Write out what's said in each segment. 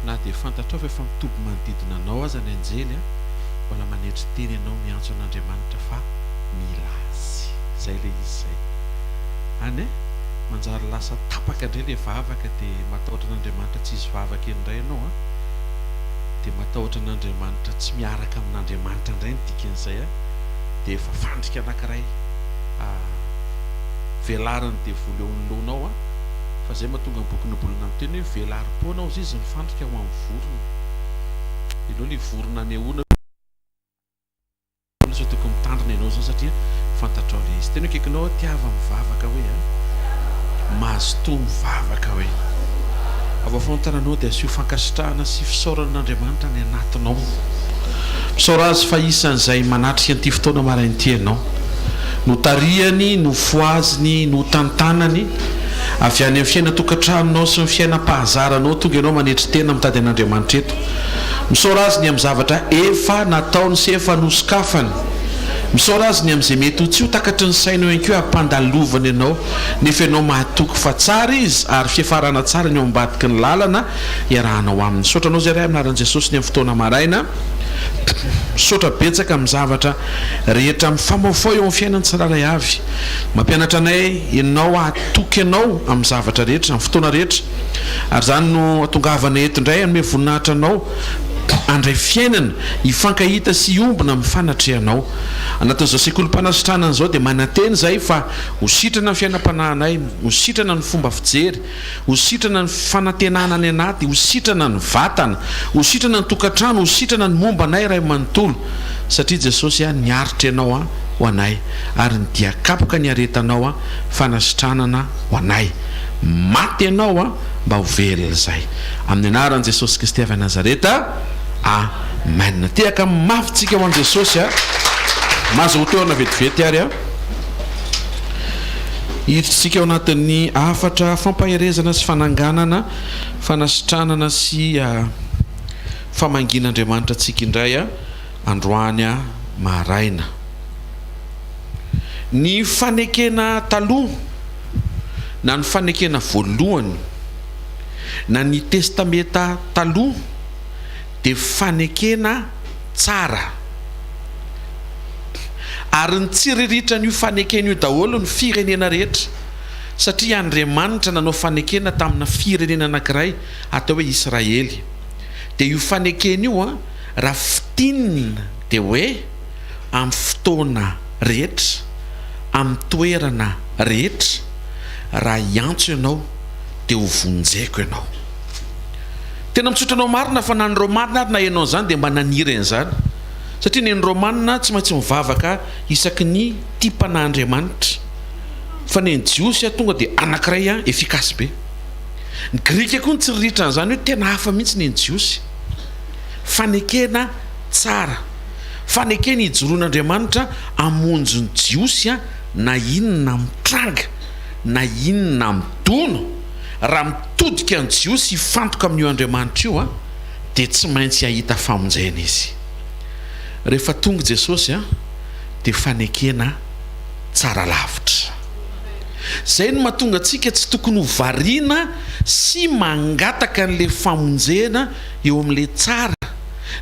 na dia fantatrao fa efa mitoby manodidina anao aza ny anjely a mbola manetry teny ianao miantso an'Andriamanitra fa mila azy zay le izy zay any manjary lasa tapaka indray le vavaka dia matahotra an'Andriamanitra tsy izy vavaka indray ianao a dia matahotra an'Andriamanitra tsy miaraka amin'Andriamanitra indray ny dikan'izay a dia efa fandrika anankiray velariny dia voly eo anoloanao a fa zay mahatonga ny boky nobolina amin'ny teny hoe velarim-poana ao izy mifandrika ho amin'ny vorona ianao ny vorona anehoana sao toko mitandrina ianao zao satria fantatrao le izy teny hoe kaikinao tiava mivavaka hoe a mazotoa mivavaka hoe avao fontananao dia asio fankasitrahana sy fisaoran'Andriamanitra ny anatinao misaora azy fa isan'izay manatrika an'ity fotoana marain'ity ianao no tarihany no foaziny no tantanany avy any amin'ny fiaina tokantranonao sy ny fiainam-pahazaranao tonga ianao manetry tena mitady an'Andriamanitra eto misaora azy ny amin'ny zavatra efa nataony sy efa nosokafany misaora azy ny amin'izay mety ho tsy ho takatry ny sainao ihany koa hampandalovana ianao nefa ianao mahatoky fa tsara izy ary fiafarana tsara ny eo ambadiky ny lalana iarahanao aminy saotranao zay ray aminaran'i Jesosy ny amin'ny fotoana maraina misaotra betsaka amin'ny zavatra rehetra mifamaofao eo amin'ny fiainany tsiraray avy mampianatra anay ianao atoky ianao amin'ny zavatra rehetra amin'ny fotoana rehetra ary zany no atongavana eto indray anome voninahitra anao andray fiainana hifankahita sy iombona mifanatrehanao anatin'izao sekolim-panasitranana zao dia mananteny zay fa hositrana ny fiainam-panahinay hositrana ny fomba fijery hositrana ny fanantenana ny anaty hositrana ny vatana hositrana ny tokantrano hositrana ny momba anay ray manontolo satria Jesosy niaritra ianao ho anay ary ny dia kapoka ny aretanao fanasitranana ho anay maty ianao mba ho velona zay amin'ny anaran'i Jesosy Kristy avy Nazareta amen. Tehaka mafitsika ho an'i Jesosy mazo hotoana vetivety ary hiditsika ao anatin'ny afatra fampaherezana sy fananganana fanasitranana sy famangin'Andriamanitra antsika indray androany maraina ny fanekena taloha na ny fanekena voalohany na ny testameta taloha dia fanekena tsara ary ny tsiriritra n'io fanekena io daholo ny firenena rehetra satria Andriamanitra nanao fanekena tamina firenena anankiray atao hoe Israely dia io fanekena io raha fitinina dia hoe amin'ny fotoana rehetra amin'ny toerana rehetra raha iantso ianao dia ho vonjeko ianao tena mitsotranao marina fa na ny romanina ary na ianao zany dia mba nanirany zany satria ny romanina tsy maintsy mivavaka isaky ny tipan'Andriamanitra fa ny jiosy tonga dia anankiray efikasy be ny grika koa ny tsiriritra zany hoe tena hafa mihitsy ny jiosy fanekena tsara fanekena hijoroan'Andriamanitra amonjo ny jiosy na inona mitranga na inona midono raha mitodika ny jiosy hifantoka amin'io Andriamanitra io dia tsy maintsy hahita famonjena izy rehefa tonga Jesosy dia fanekena tsara lavitra zay no mahatonga antsika tsy tokony ho variana sy mangataka n'le famonjena eo amin'le tsara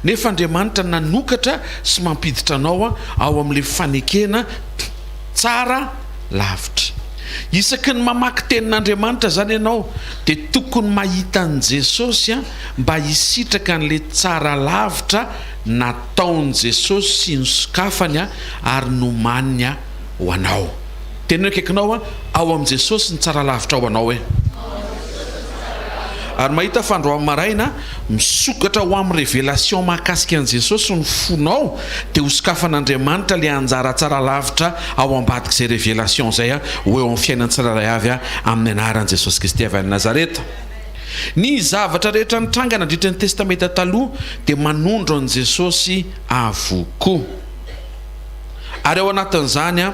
nefa Andriamanitra nanokatra sy mampiditra anao ao amin'le fanekena tsara lavitra isaky ny mamaky tenin'Andriamanitra zany ianao dia tokony mahita an' Jesosy mba hisitraka n'le tsara lavitra nataon' Jesosy sy nisokafany ary nomaniny ho anao tena hoe kaikinao ao am' Jesosy ny tsara lavitra ho anao ary mahita fa andro maraina misokatra ho amin'ny révélation mahakasika an' Jesosy ny fonao dia hosokafan'Andriamanitra le anjara tsara lavitra ao ambadika izay révélation zay ho eo amin'ny fiainany tsiraray avy amin'ny anaran'i Jesosy Kristy avy any Nazareta ny zavatra rehetra nitranga nandritra ny testameta taloha dia manondro an' Jesosy avokoa ary ao anatin'izany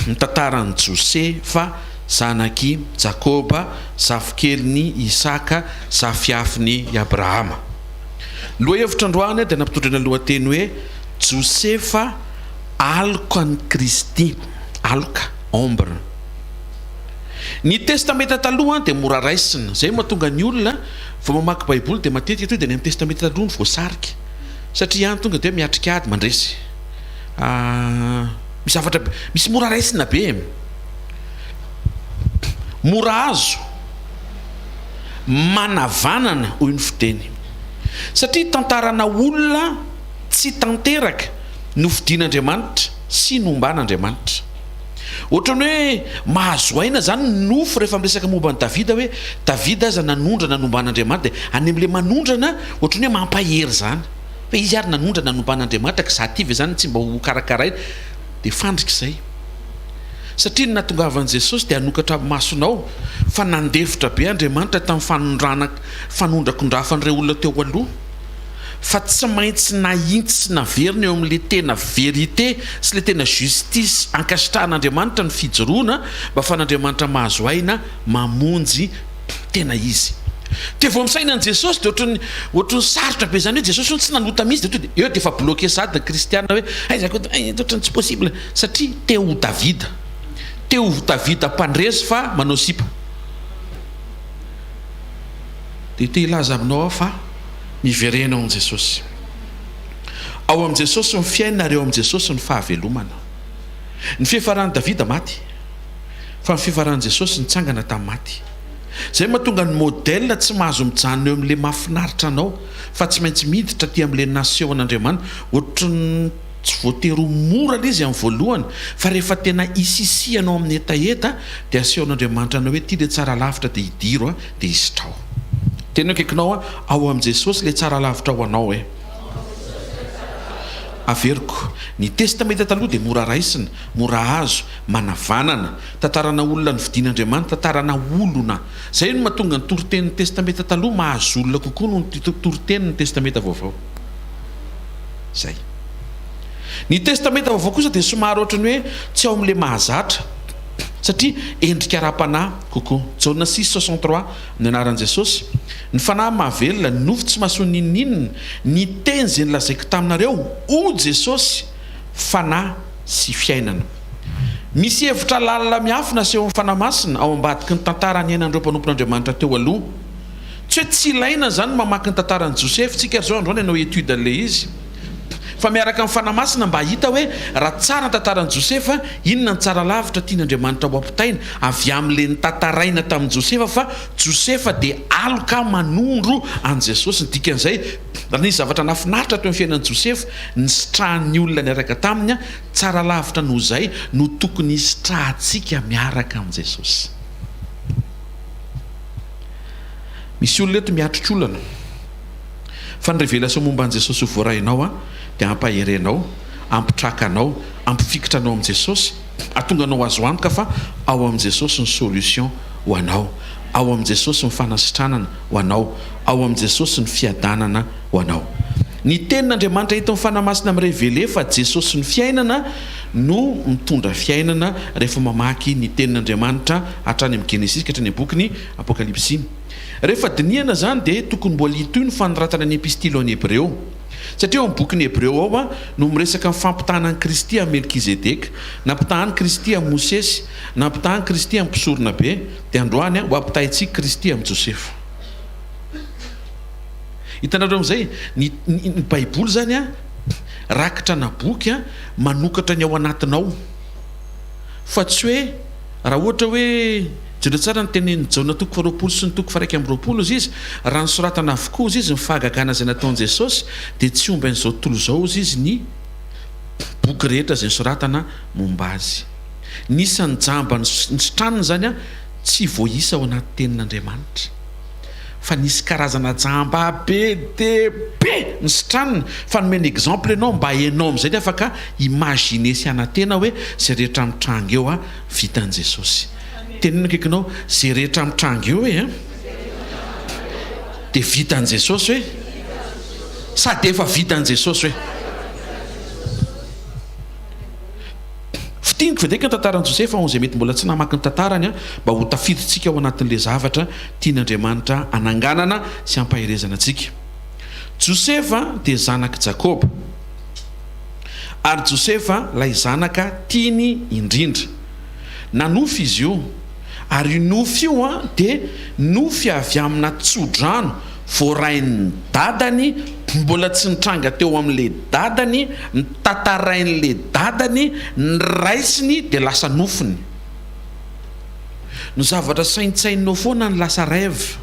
ny tantaran'i Josefa zanaky Jakoba zafikeliny Isaka zafiafiny Abrahama loha hevitra androany dia nampitondra ny lohateny hoe Josefa aloka ny Kristy aloka ombre ny testameta taloha dia mora raisina zay mahatonga ny olona fa mamaky baiboly dia matetika to dia ny amin'ny testamenta taloha ny voasarika satria ihany tonga dia miatrika ady mandresy misy zavatra misy mora raisina be mora azo manavanana hoy ny fiteny satria tantarana olona tsy tanteraka no fidian'Andriamanitra sy nomban'Andriamanitra ohatrany hoe mahazo aina zany nofo rehefa miresaka momba ny Davida hoe Davida aza nanondrana nomban'Andriamanitra dia any amin'le manondrana ohatrany hoe mampahery zany hoe izy ary nanondrana nomban'Andriamanitra ka zaty ve zany tsy mba ho karakaraina dia fandrika izay satria ny nahatongavan'i Jesosy dia hanokatra masonao fa nandefitra be Andriamanitra tamin'ny fanondrakondrafan'ireo olona teo aloha fa tsy maintsy nahintsy sy naverina eo amin'le tena vérité sy le tena justice ankasitrahan'Andriamanitra ny fijoroana mba fa n'Andriamanitra mahazo aina mamonjy tena izy dia vao misaina an' Jesosy dia ohatrany sarotra be zany hoe Jesosy tsy nanota mihitsy dia eo dia efa bloqué sady na kristiana hoe ohatrany tsy possible satria teo Davida mpandresy fa manao sipa dia te ilaza aminao fa miverena ao am' Jesosy ao am' Jesosy ny fiainana ary eo am' Jesosy ny fahavelomana ny fihefaran'i Davida maty fa ny fihefaran'i Jesosy nitsangana tamin'ny maty zay mahatonga ny modèle tsy mahazo mijanona eo amin'le mahafinaritra anao fa tsy maintsy miditra aty amin'le nation an'Andriamanitra ohatrany tsy voatery mora le izy amin'ny voalohany fa rehefa tena isisianao amin'ny etaeta dia asehon'Andriamanitra anao hoe ty le tsara lavitra dia hidiro dia hisitrao tena kaikinao ao am' Jesosy le tsara lavitra ho anao averiko ny testamenta taloha dia mora raisina mora azo manavanana tantarana olona ny vidian'Andriamanitra tantarana olona zay no mahatonga ny toritenin'ny testamenta taloha mahazo olona kokoa no toritenin'ny testamenta vaovao zay ny testamenta vaovao kosa dia somary ohatrany hoe tsy ao amin'le mahazatra satria endrika ara-panahy kokoa Jaona 6:63 ny anaran'i Jesosy ny fanahy mahavelona ny nofo tsy mahasoa ninninina ny teny zay nylazaiko taminareo o Jesosy fanahy sy fiainana misy hevitra lalina miafina seho amin'ny fanahy masina ao ambadiky ny tantara ny ainan'ireo mpanompon'Andriamanitra teo aloha tsy hoe tsy ilaina zany mamaky ny tantaran'i Joseph tsika zao androany ianao étude an'le izy fa miaraka amin'ny fanahy masina mba hita hoe raha tsara ny tantaran'i Josefa inona ny tsara lavitra tian'Andriamanitra ho ampitaina avy amin'le nitantaraina tamin'i Josefa fa Josefa dia aloka manondro an' Jesosy ny dikan'izay raha nisy zavatra nafinaritra teo amin'ny fiainan'i Josefa ny sitrahan'ny olona niaraka taminy tsara lavitra noho izay no tokony sitrahantsika miaraka amin'i Jesosy misy olona eto miatritra olana fa ny révélation momba an' Jesosy ho voarainao dia ampaherenao ampitrakanao ampifikitranao am' Jesosy atonganao azo antoka fa ao am' Jesosy ny solution ho anao ao am' Jesosy ny fanasitranana ho anao ao am' Jesosy ny fiadanana ho anao ny tenin'Andriamanitra hita amin'ny fanahy masina mirévélé fa Jesosy ny fiainana no mitondra fiainana rehefa mamaky ny tenin'Andriamanitra hatrany amin'ny Genesis ka hatrany amin'ny boky ny Apokalypsy rehefa dinihana zany dia tokony mbola hitoy ny fanoratana ny epistily ao any Hébreo satria ao amin'ny boky ny Hébreo ao no miresaka ny fampitahanan'i Kristy a Melkizedeka nampitahany Kristy a Mosesy nampitahany Kristy amin'ny mpisorona be dia androany ho ampitahintsika Kristy amin'ny Josefa hitanareo amin'izay ny baiboly zany rakitra na boky manokatra ny ao anatinao fa tsy hoe raha ohatra hoe jona tsara ny tenen'ny Jaona 2:20 sy ny 2:20 izy raha nisoratana avokoa izy ny fahagagana izay nataon'i Jesosy dia tsy omba an'izao tontolo izao izy ny boky rehetra izay nisoratana momba azy nisany jamba ny sitraniny zany tsy voaisa ao anaty tenin'Andriamanitra fa nisy karazana jamba be dia be ny sitraniny fa nomeny exemple ianao mba hainao amin'izay dia afaka imaginer sy anantena hoe zay rehetra mitranga eo vitan'i Jesosy tenino kaikinao zay rehetra mitranga eo hoe dia vitan'i Jesosy hoe sady efa vitan'i Jesosy hoe fitianiko vedeka ny tantaran'i Josefa ao izay mety mbola tsy namaky ny tantarany mba ho tafiditsika ao anatin'le zavatra tian'Andriamanitra ananganana sy ampaherezana antsika Josefa dia zanaka Jakoba ary Josefa ilay zanaka tiany indrindra nanofy izy io ary nofy io dia nofy avy amina tsodrano voarain'ny dadany mbola tsy nitranga teo amin'le dadany nitatarain'le dadany ny raisiny dia lasa nofiny. Ny zavatra saintsainao foana ny lasa rêve.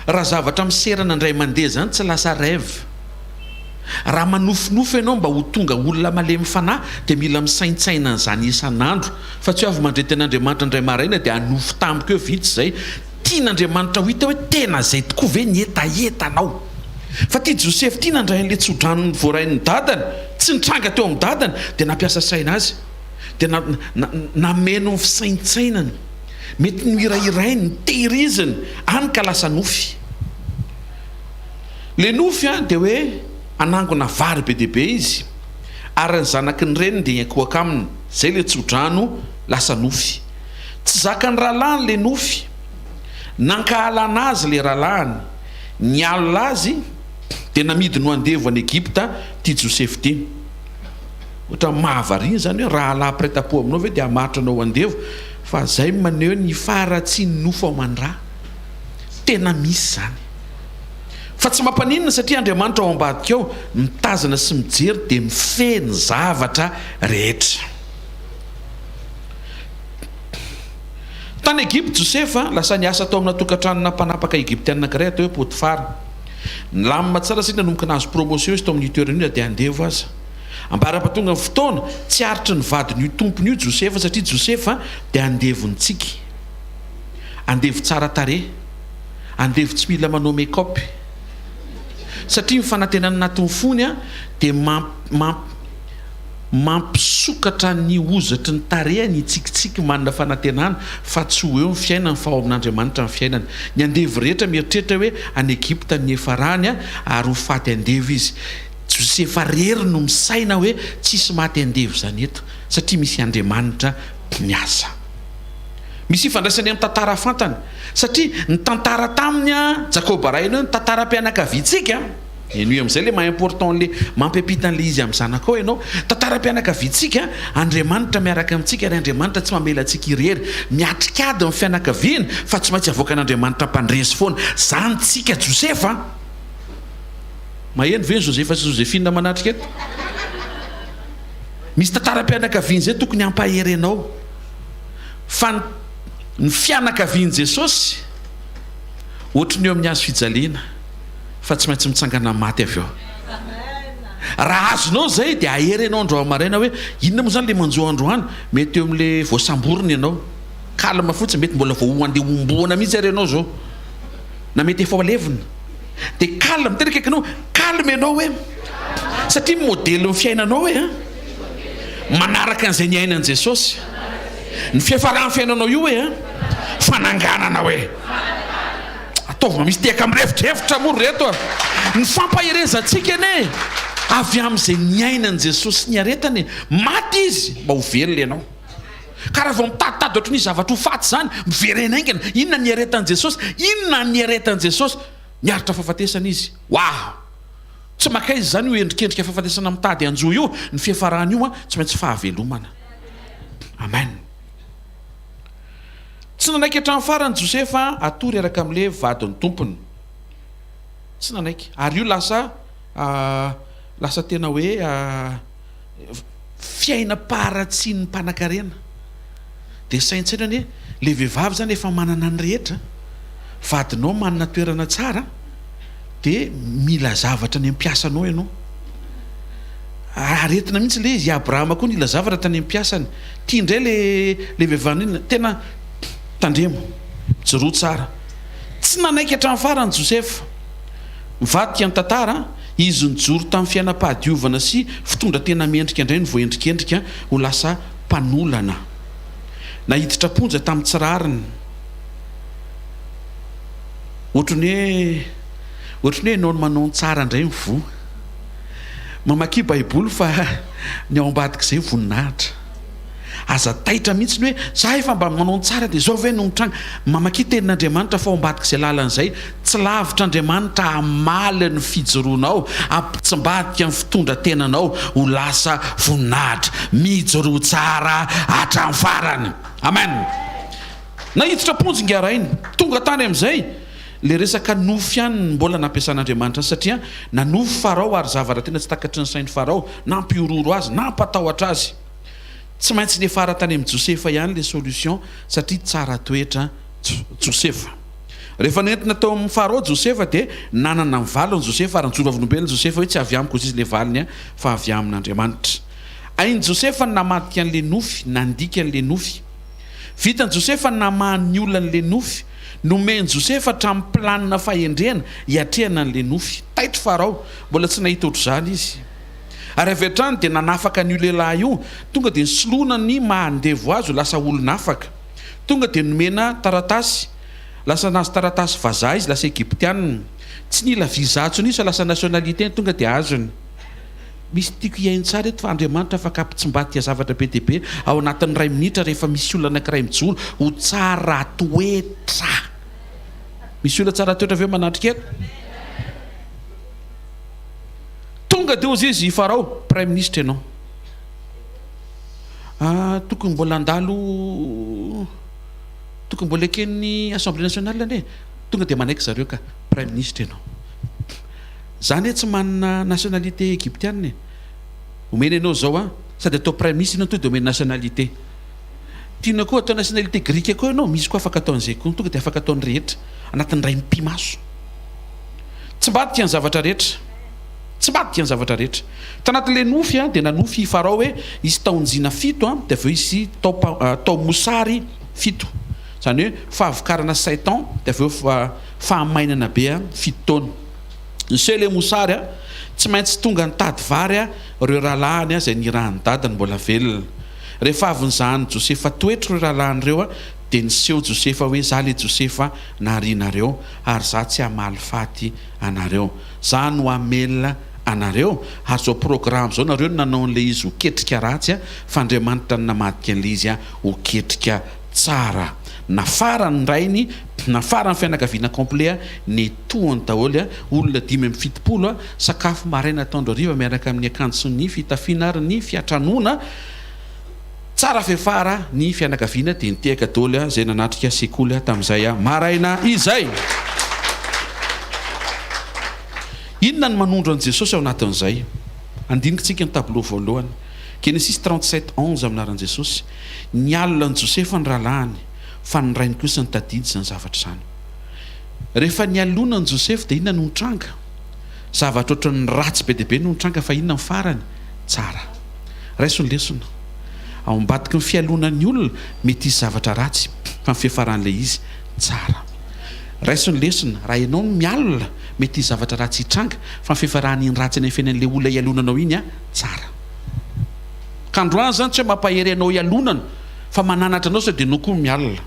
Raha zavatra miserana indray mandeha zany tsy lasa rêve. Raha manofinofy ianao mba ho tonga olona malemy fanahy dia mila misaintsaina n'izany isan'andro, fa tsy avy mandrety an'Andriamanitra indray maraina dia hanofy tampoka eo vitsy izay. Tian'Andriamanitra ho hita hoe tena zay tokoa ve ny etaetanao. Fa tia Joseph tia nandray an'le tsodrano voarain'ny dadany, tsy nitranga teo amin'ny dadany dia nampiasa saina azy, dia nameno ny fisaintsainany, mety ny irahirainy, ny tehiriziny, any ka lasa nofy. Le nofy dia hoe anangona vary be deaibe izy, ary ny zanaky ny reniny dia iakoaka aminy, zay le tsodrano lasa nofy. Tsy zakany rahalahiny le nofy, nankahalana azy le rahalahiny, ny alina azy dia namidiny ho andevo any Egypta tia Joseph ty. Ohatra mahavariny zany hoe rahalahy prêt-à-pot aminao ve dia hamaritra anao andevo, fa zay maneho ny faratsiany nofo ao man-drà. Tena misy zany. Fa tsy mampaninona satria Andriamanitra ao ambadika ao mitazana sy mijery dia mifeny zavatra rehetra. Tany Egypte Joseph lasa niasa tao amina tokantranona mpanapaka Egyptianina anankiray atao hoe Potifara. Nilamina tsara satria nanomboka nahazo promotion izy tao amin'ny toerana io dia andevo aza. Ambara-patonga ny fotoana tsy aritry ny vadiny io tompony io Joseph, satria Joseph dia andevony tsiky, andevo tsara tarehy, andevo tsy mila manao make-up, satria mifanantenana anatin'ny fony dia mampisokatra ny ozatry ny tarehy ny tsikitsiky manana fanantenana, fa tsy ho eo ny fiainany fa ao amin'Andriamanitra ny fiainany. Ny andevo rehetra mieritreritra hoe any Egypta ny efa rany ary ho faty andevo izy. Josefa rery no misaina hoe tsisy maty andevo zany eto, satria misy Andriamanitra miasa. Misy ifandraisany amin'ny tantara fantany, satria ny tantara taminy Jakoba raina ny tantaram-pianakaviantsika. Eny amin'izay le maimportant le mampiapitan'le izy amin'ny zanakao ianao. Tantaram-pianakaviantsika, Andriamanitra miaraka amintsika ary Andriamanitra tsy mamela antsika irery, miatrikady amin'ny fianakaviany fa tsy maintsy avoaka n'Andriamanitra mpandresy foana. Zany tsika Josefa. Maheno ve ny Josefa sy Josephine manatrika eto? Misy tantaram-pianakaviany zay tokony hampahery anao, fa ny fianakavian Jesosy ohatry ny eo amin'ny hazo fijaliana, fa tsy maintsy mitsangana maty avy eo. Raha azonao zay dia ahery ianao androany maraina hoe inona moa zany le manjo androany, mety eo amin'le voasamborona ianao, kalma fotsiny, mety mbola vao andeha omboana mihitsy ary ianao zao, na mety efa levina dia kalma miteraka ianao, kalma ianao hoe, satria modely ny fiainanao hoe manaraka an'izay ny ainan Jesosy. Ny fiafarany fiainanao io hoe fananganana hoe ataovy misy tiaka mirevitrevitra moa reto ny fampaherezantsika ane avy amin'izay ny ainan Jesosy ny aretany, maty izy mba ho velona ianao. Ka raha vao mitaditady ohatry ny zavatra ho faty zany, miverena aingana, inona ny aretan Jesosy, inona ny aretan Jesosy, niaritra fahafatesana izy. Wow! Tsy maka izy zany ho endrikendrika fahafatesana mitady anjo io, ny fiafarany io tsy maintsy fahavelomana. Amen. Tsy nanaiky hatramin'ny farany Josefa atory araka amin'le vadiny tompony. Tsy nanaiky. Ary io lasa tena hoe fiainam-paratsian'ny mpanan-karena. Dia saintsaina hoe le vehivavy zany efa manana ny rehetra, vadinao manana toerana tsara, dia mila zavatra ny ampiasanao ianao. Aretina mihitsy le izy Abrahama koa nila zavatra tany ampiasany. Tia indray le vehivavy iny tena tandremo, jiro tsara. Tsy nanaiky hatramin'ny farany Josefa. Mivadika ny tantara, izy nijoro tamin'ny fiainam-pahadiovana sy fitondra tena mendrika indray ny voendrikendrika ho lasa mpanolana. Nahiditra ponja tamin'ny tsirariny. Ohatrany hoe ianao no manao ny tsara indray ny vo. Mamaky baiboly fa ny ao ambadika izay voninahitra. Aza taitra mihitsy ny hoe za efa mba manao ny tsara dia zao ve no mitranga. Mamaky tenin'Andriamanitra fa ao ambadika izay lalan'izay, tsy lavitra Andriamanitra hamaly ny fijoroanao, hampitsimbadika ny fitondra tenanao ho lasa voninahitra, mijoro tsara hatramin'ny farany. Amen. Nahiditra ponjy ngara iny, tonga tany amin'izay le resaka nofy ihany mbola nampiasan'Andriamanitra satria nanofy Farao ary zavatra tena tsy takatry ny sain'ny Farao nampiororo azy nampatahotra azy. Tsy maintsy le fara tany amin'ny Josefa ihany le solution satria tsara toetra Josefa. Rehefa nentina tao amin'ny Farao Josefa dia nanana ny valiny Josefa ary nijoro avolombelona Josefa hoe tsy avy amiko izy le valiny fa avy amin'Andriamanitra. Ainy Josefa namadika an'le nofy, nandika an'le nofy. Vitany Josefa namahany olona an'le nofy, nomeny Josefa hatramin'ny planina fahendrena hiatrehana an'le nofy. Taitra Farao, mbola tsy nahita ohatr'izany izy. Ary avy hatrany dia nanafaka an'io lehilahy io, tonga dia nisoloana ny mahandevo azy ho lasa olona afaka. Tonga dia nomena taratasy, lasa nazy taratasy vazaha izy, lasa Egyptianina. Tsy nila visa intsony izy fa lasa nationalité tonga dia azony. Misy tiako iainy tsara eto fa Andriamanitra afaka ampitsimbaty zavatra be dia be ao anatin'ny 2 minitra rehefa misy olona anankiray mijoro ho tsara toetra. Misy olona tsara toetra avy eo manatrika eto? Tonga dia ozy izy Farao, Prime Ministre ianao. Tokony mbola andalo, tokony mbola eken'ny Assemblée nationale ane. Tonga dia manaiky zareo ka Prime Ministre ianao. Zany tsy manana nationalité égyptienne. Omena ianao zao sady atao Prime Ministre ianao tonga dia omena nationalité. Tiana koa atao nationalité grika koa ianao, misy koa afaka ataon'izay koa, tonga dia afaka ataon'ny rehetra anatin'ny ray mipimaso. Tsy mbadika ny zavatra rehetra. Tsy mbadika ny zavatra rehetra. Tanatin'le nofy dia nanofy Farao hoe isy taonjina 7 dia aveo isy tao mosary 7. Zany hoe fahavokarana 7 ans dia aveo fahamainana be 7 taona. Ny le mosary tsy maintsy tonga nitady vary reo rahalahiny izay nirahany dadany mbola velona. Rehefa avy nyzahany Josefa toetra reo rahalahiny reo dia niseho Josefa hoe za le Josefa narianareo ary za tsy hamaly faty anareo, za no hamelona anareo. Ary zao programme zao nareo nanao an'le izy ho ketrika ratsy fa Andriamanitra namadika an'le izy ho ketrika tsara. Nafara ny rainy, nafara ny fianakaviana complet ny tohany daholo olona 570 sakafo maraina atoandro hariva miaraka amin'ny akanjo sy ny fitafiana ary ny fiatranoana tsara fefara ny fianakaviana dia nitehaka daholo izay nanatrika sekoly tamin'izay maraina izay. Inona ny manondro an'i Jesosy ao anatin'izay? Andinikintsika ny tableau voalohany. Genesis 37:11 aminaran'i Jesosy. Nialina ny Josefa ny rahalahiny fa ny rainy kosa ny tadidy zany zavatra izany. Rehefa nialona ny Josefa dia inona no nitranga? Zavatra ohatran'ny ratsy be dia be no nitranga fa inona ny farany? Tsara. Raisiny lesona. Ao ambadiky ny fialonan'ny olona mety izy zavatra ratsy fa ny fiafaran'ilay izy tsara. Raisiny lesona, raha ianao no mialona mety izy zavatra ratsy hitranga fa ny fiafaran'iny ratsy any fiainan'ilay olona ialonanao iny tsara. Kandroany zany tsy hoe mampahery anao ialonana fa mananatra anao sao dia anao koa mialina.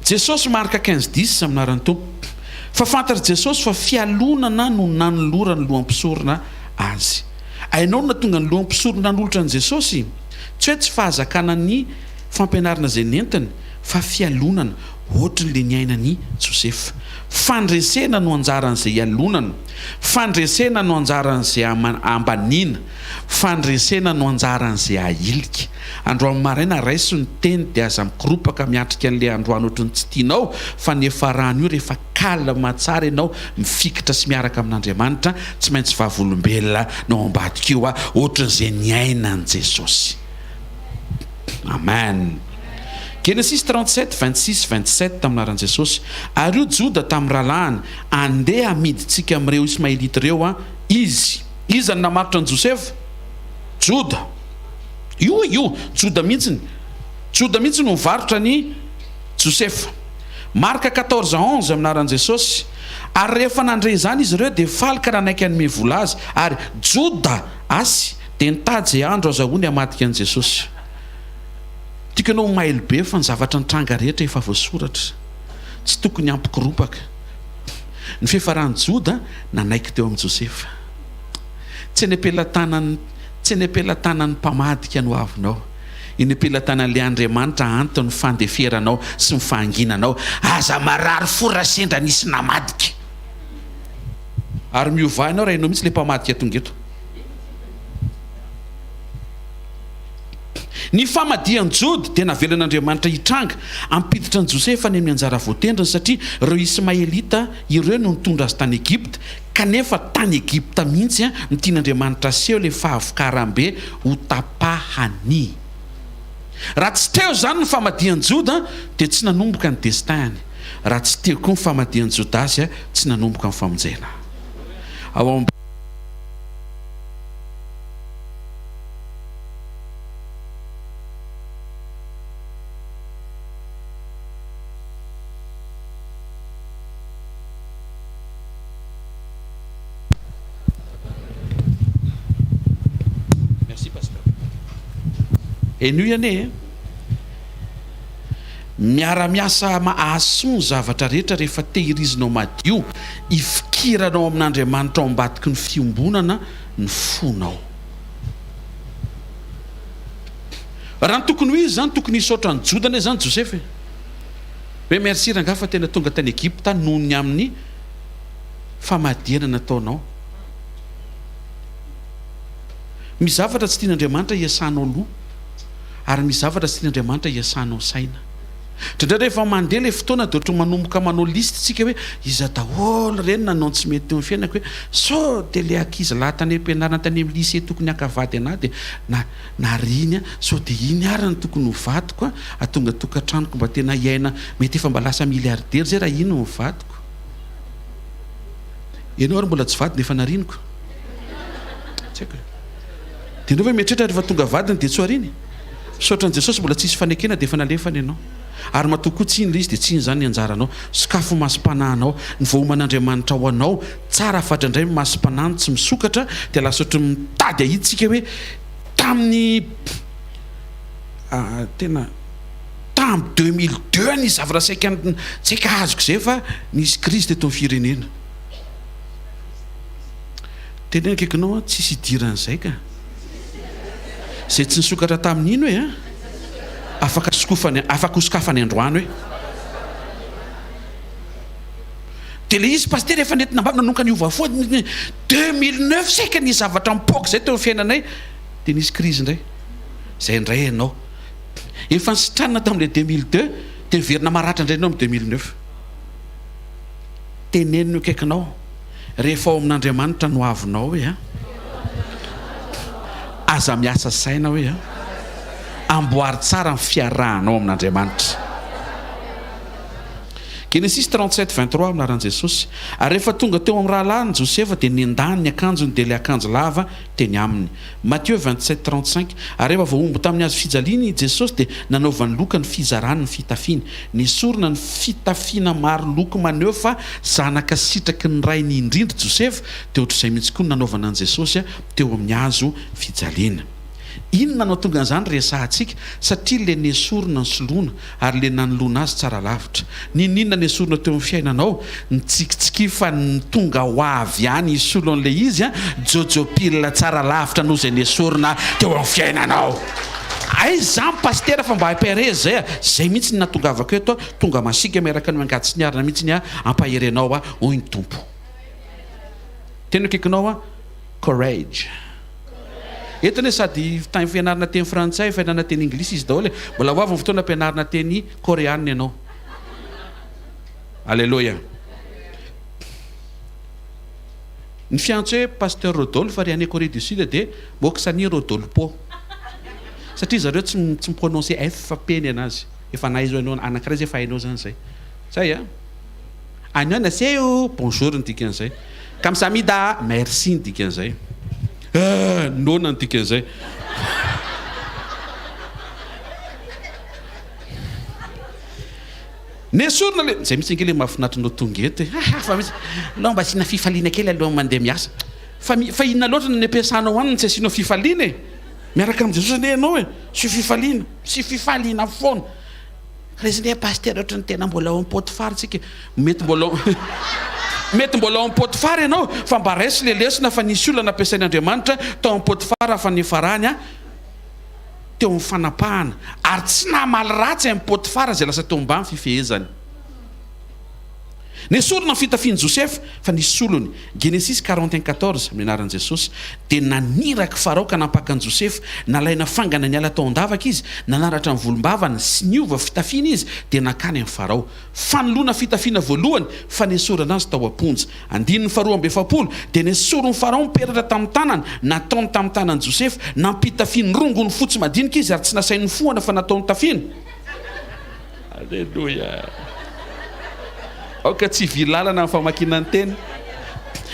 Jesosy marika 15:10 aminaran'ny Tompo. Fa fantatra Jesosy fa fialonana no nanolora ny loham-pisorona azy. Ainao na tonga ny loham-pisorona n'olotra ny Jesosy, tsy hoe tsy fahazakana ny fampianarana izay nentiny fa fialonana ohatran'le niainany Josefa. Fandresena no anjaran'izay ialonana, fandresena no anjaran'izay ambaniana, fandresena no anjaran'izay ahilika. Androany maraina raiso ny teny dia aza mikoropaka miatrika an'ilay androany ohatrany tsy tianao fa nefa rahany io rehefa kalma tsara ianao mifikitra sy miaraka amin'Andriamanitra tsy maintsy vavolombelona no ambadika io ohatran'izay niainan'i Jesosy. Amen. Genesis 37:26-27 taminaran'i Jesosy. Ary io Joda tamin'ny rahalahiny andeha amiditsika amin'ireo Ismaelita ireo izy ny namaritra ny Josefa? Joda. Io Joda mihitsiny. Joda mihitsy no mivarotra ny Josefa. Marka 14:11 aminaran'i Jesosy. Ary rehefa nandre izany izy ireo dia faly ka nanaiky hanome vola azy ary Joda asy dia nitady izay andro azahoany hamadika an'i Jesosy. Tiako ianao mailo be fa ny zavatra nitranga rehetra efa voasoratra, tsy tokony ampikoropaka. Ny fiafaran'i Joda nanaiky teo amin'i Josefa. Tsy ny ampelantanan'ny mpamadika no avinao, iny ampelantanan'ilay Andriamanitra antony fandeferanao sy ny fahanginanao. Aza marary fora sendra nisy namadika. Ary miovahinao raha ianao mihitsy ilay mpamadika tonga eto. Ny famadian-jody dia navelan'Andriamanitra hitranga ampiditra ny Josefa ny amin'ny anjara voatendrany satria ireo Ismaelita ireo no nitondra azy tany Egipta, kanefa tany Egipta mihitsy no tian'Andriamanitra aseho ilay fahavokaram-be ho tapahany. Raha tsy teo zany ny famadian-jody dia tsy nanomboka ny destin. Raha tsy teo koa ny famadian-Jodasy tsy nanomboka ny famonjena. Eno iane miara-miasa mahaso zavatra rehetra rehefa tehirizinao madio ifikiranao amin'Andriamanitra ao ambadiky ny fiombonana ny fonao. Raha ny tokony ho izy zany tokony hisaotra ny jodana zany Josefa hoe merci rangaha fa tena tonga tany Egipta noho ny amin'ny famadiana nataonao. Misy zavatra tsy tian'Andriamanitra hiasanao loha ary misy zavatra tsy tian'Andriamanitra hiasanao saina. Indrindra rehefa mandeha ilay fotoana dia ohatry manomboka manao listsika hoe iza daholo ireny nanao tsy mety eo amin'ny fiainako hoe sao dia ilay ankizy lahy tany am-pianarana tany amin'ny lycée tokony hakavady anahy dia nariny sao dia iny ary ny tokony ho vadiko atonga tokantranoko mba tena hiaina mety efa mba lasa miliardera zay raha iny no vadiko. Ianao ary mbola tsy vady nefa nariniko. Tsy haiko. Dia ianao hoe mieritreritra rehefa tonga vadiny dia tsy ho ariny. Saotran' Jesosy mbola tsisy fanekena dia efa nalefany ianao. Ary matokoa tsy iny ilay izy dia tsy iny zany ny anjaranao. Sakafo masom-panahinao ny voahoman'Andriamanitra ho anao tsara fadrandray masom-panahiny tsy misokatra dia lasa ohatry mitady ahitsika hoe tamin'ny tena tamin'ny 2002 ny zavatra saika azoko izay fa nisy krizy teto amin'ny firenena. Tena akaikinao tsisy idiran'izay ka zay tsy nisokatra tamin'ino hoe afaka hosokafany androany hoe dia ilay izy paster efa nentina mbavy nanoka ny ova foa 2009 saika ny zavatra mipoaka zay teo amin'ny fiainanay dia nisy krizy indray zay indray ianao efa nisitranina tamin'ilay 2002 dia miverina maratra indray ianao amin'ny 2009. Teneniny akaikinao rehefa ao amin'Andriamanitra no avinao hoe aza miasa saina hoe amboary tsara ny fiarahanao amin'Andriamanitra. Genesis 37:23 aminaran'i Jesosy. Ary rehefa tonga teo amin'ny rahalahiny Josefa dia nendany ny akanjony dia ilay akanjo lava teny aminy. Matthieu 27:35. Ary rehefa voaomby tamin'ny hazo fijaliany Jesosy dia nanaovany loka ny fizarany ny fitafiany. Nesorina ny fitafiana maro loko maneho fa zanaka sitraky ny rainy indrindra Josefa dia ohatr'izay mihitsy koa nanaovana an' Jesosy teo amin'ny hazo fijaliana. Inona no tonga an'izany resahantsika satria ilay nesorina ny soloina ary ilay nanoloana azy tsara lavitra. Ninona nesorina teo amin'ny fiainanao nitsikitsiky fa ny tonga ho avy ihany isolo an'ilay izy jojopile tsara lavitra noho izay nesorina teo amin'ny fiainanao. Ay zany paster fa mba hampahereza zay zay mihitsy ny natongavako eto tonga masika miaraka ny angady sy ny arina mihitsy ny ampaherenao hoy ny tompo. Tena akaikinao courage. Etony sady tany fianarana teny frantsay fianarana teny anglisy izy daholo mbola ho avy ny fotoana ampianarana teny koreana ianao. Alleluia. Ny fiantso hoe pasteur Rodolphe ary any Corée du Sud dia Moksani Rodolpho satria zareo tsy miprononce F peny anazy efa naizo anao anankiray zay efa hainao zany zay zay annyeonghaseyo bonjour ny dikan'izay kamsamida merci ny dikan'izay nona ny dikan'izay nesorina le zay mitsy angely mahafinatrinao tonga eto fa misy aloha mba asiana fifaliana kely aloha mandeha miasa fa inona loatra ny ampiasanao aniny tsy asianao fifaliana miaraka amin'ny Jesosy ne ianao sy fifaliana foana reziny paster ohatry ny tena mbola ao am-poty fary tsika mety mbola ao am-poty fary ianao fa mba raisy le lesona fa nisy olona nampiasain'Andriamanitra tao am-poty fary afa nifarany teo amin'ny fanapahana ary tsy namaly ratsy amin'ny poty fara zay lasa teo ambany fifehezany. Nesorona fitafiany Joseph fa nisy solony. Genesis 41:14 amin'ny anaran'i Jesosy dia naniraka Farao ka nampakany Joseph, nalaina fangana ny ala tao andavaka izy, nanaratra ny volombavany sy niova fitafiana izy dia nakany amin'ny Farao. Fanoloana fitafiana voalohany fa nesorana azy tao am-ponja. Andininy faharoa amby efapolo dia nesorony Farao miperatra tamin'ny tanany, nataony tamin'ny tanan'i Joseph, nampitafiany rongony fotsy madinika izy ary tsy nasainy foana fa nataony tafiana. Alleluia. Oka tsy vilalana amin'ny famakiana ny teny.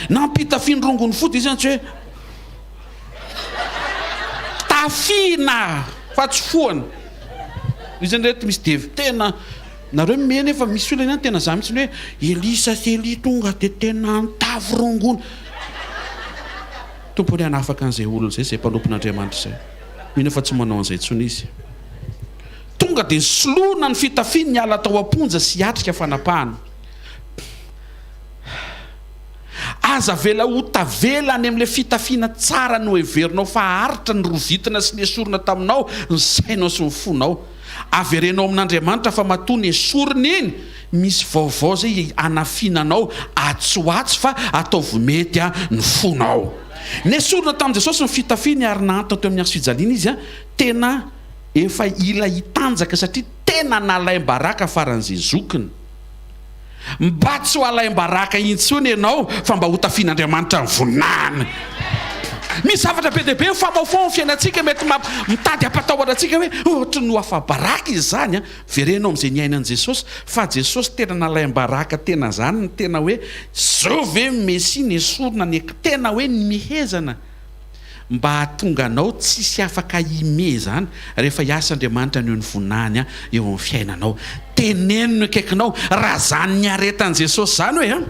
Nampitafiany rongony fotsy izy tsy hoe tafiana fa tsy foana. Izy reto misy devy tena nareo mena efa misy olona tena za mihitsy hoe Elisa sy Eli tonga dia tena nitavy rongony. Tompony hanafaka an'izay olona zay, zay mpanompon'Andriamanitra zay. Mino fa tsy manao an'izay tsony izy. Tonga dia soloana ny fitafiany ny ala tao am-ponja sy atrika fanapahana. Aza vela ho tavelany amin'ilay fitafiana tsara no heverinao fa haritra ny rovitina sy ny esorina taminao ny sainao sy ny fonao. Averenao amin'Andriamanitra fa matoa ny esorina iny misy vaovao zay anafinanao atsoatsy fa ataovy mety ny fonao. Ny esorina tamin'i Jesosy ny fitafiany ary nahantao teo amin'ny asofijaliana izy tena efa ila hitanjaka satria tena nalaim-baraka faran'izay zokiny. Mba tsy ho alaim-baraka intsony ianao fa mba ho tafian'Andriamanitra ny voninahiny. Misy zavatra be dia be famafao ny fiainantsika mety mitady ampatahotra antsika hoe ohatra no hafa-baraka izy zany verenao amin'izay niainan'i Jesosy fa Jesosy tena nalaim-baraka tena zany ny tena hoe zao ve Mesia ny esorina ny tena hoe ny mihezana mba hahatonga anao tsisy afaka ime zany rehefa hiasa Andriamanitra ny eo ny voninahiny eo amin'ny fiainanao. Tenenino akaikinao raha zany ny aretan'i Jesosy zany hoe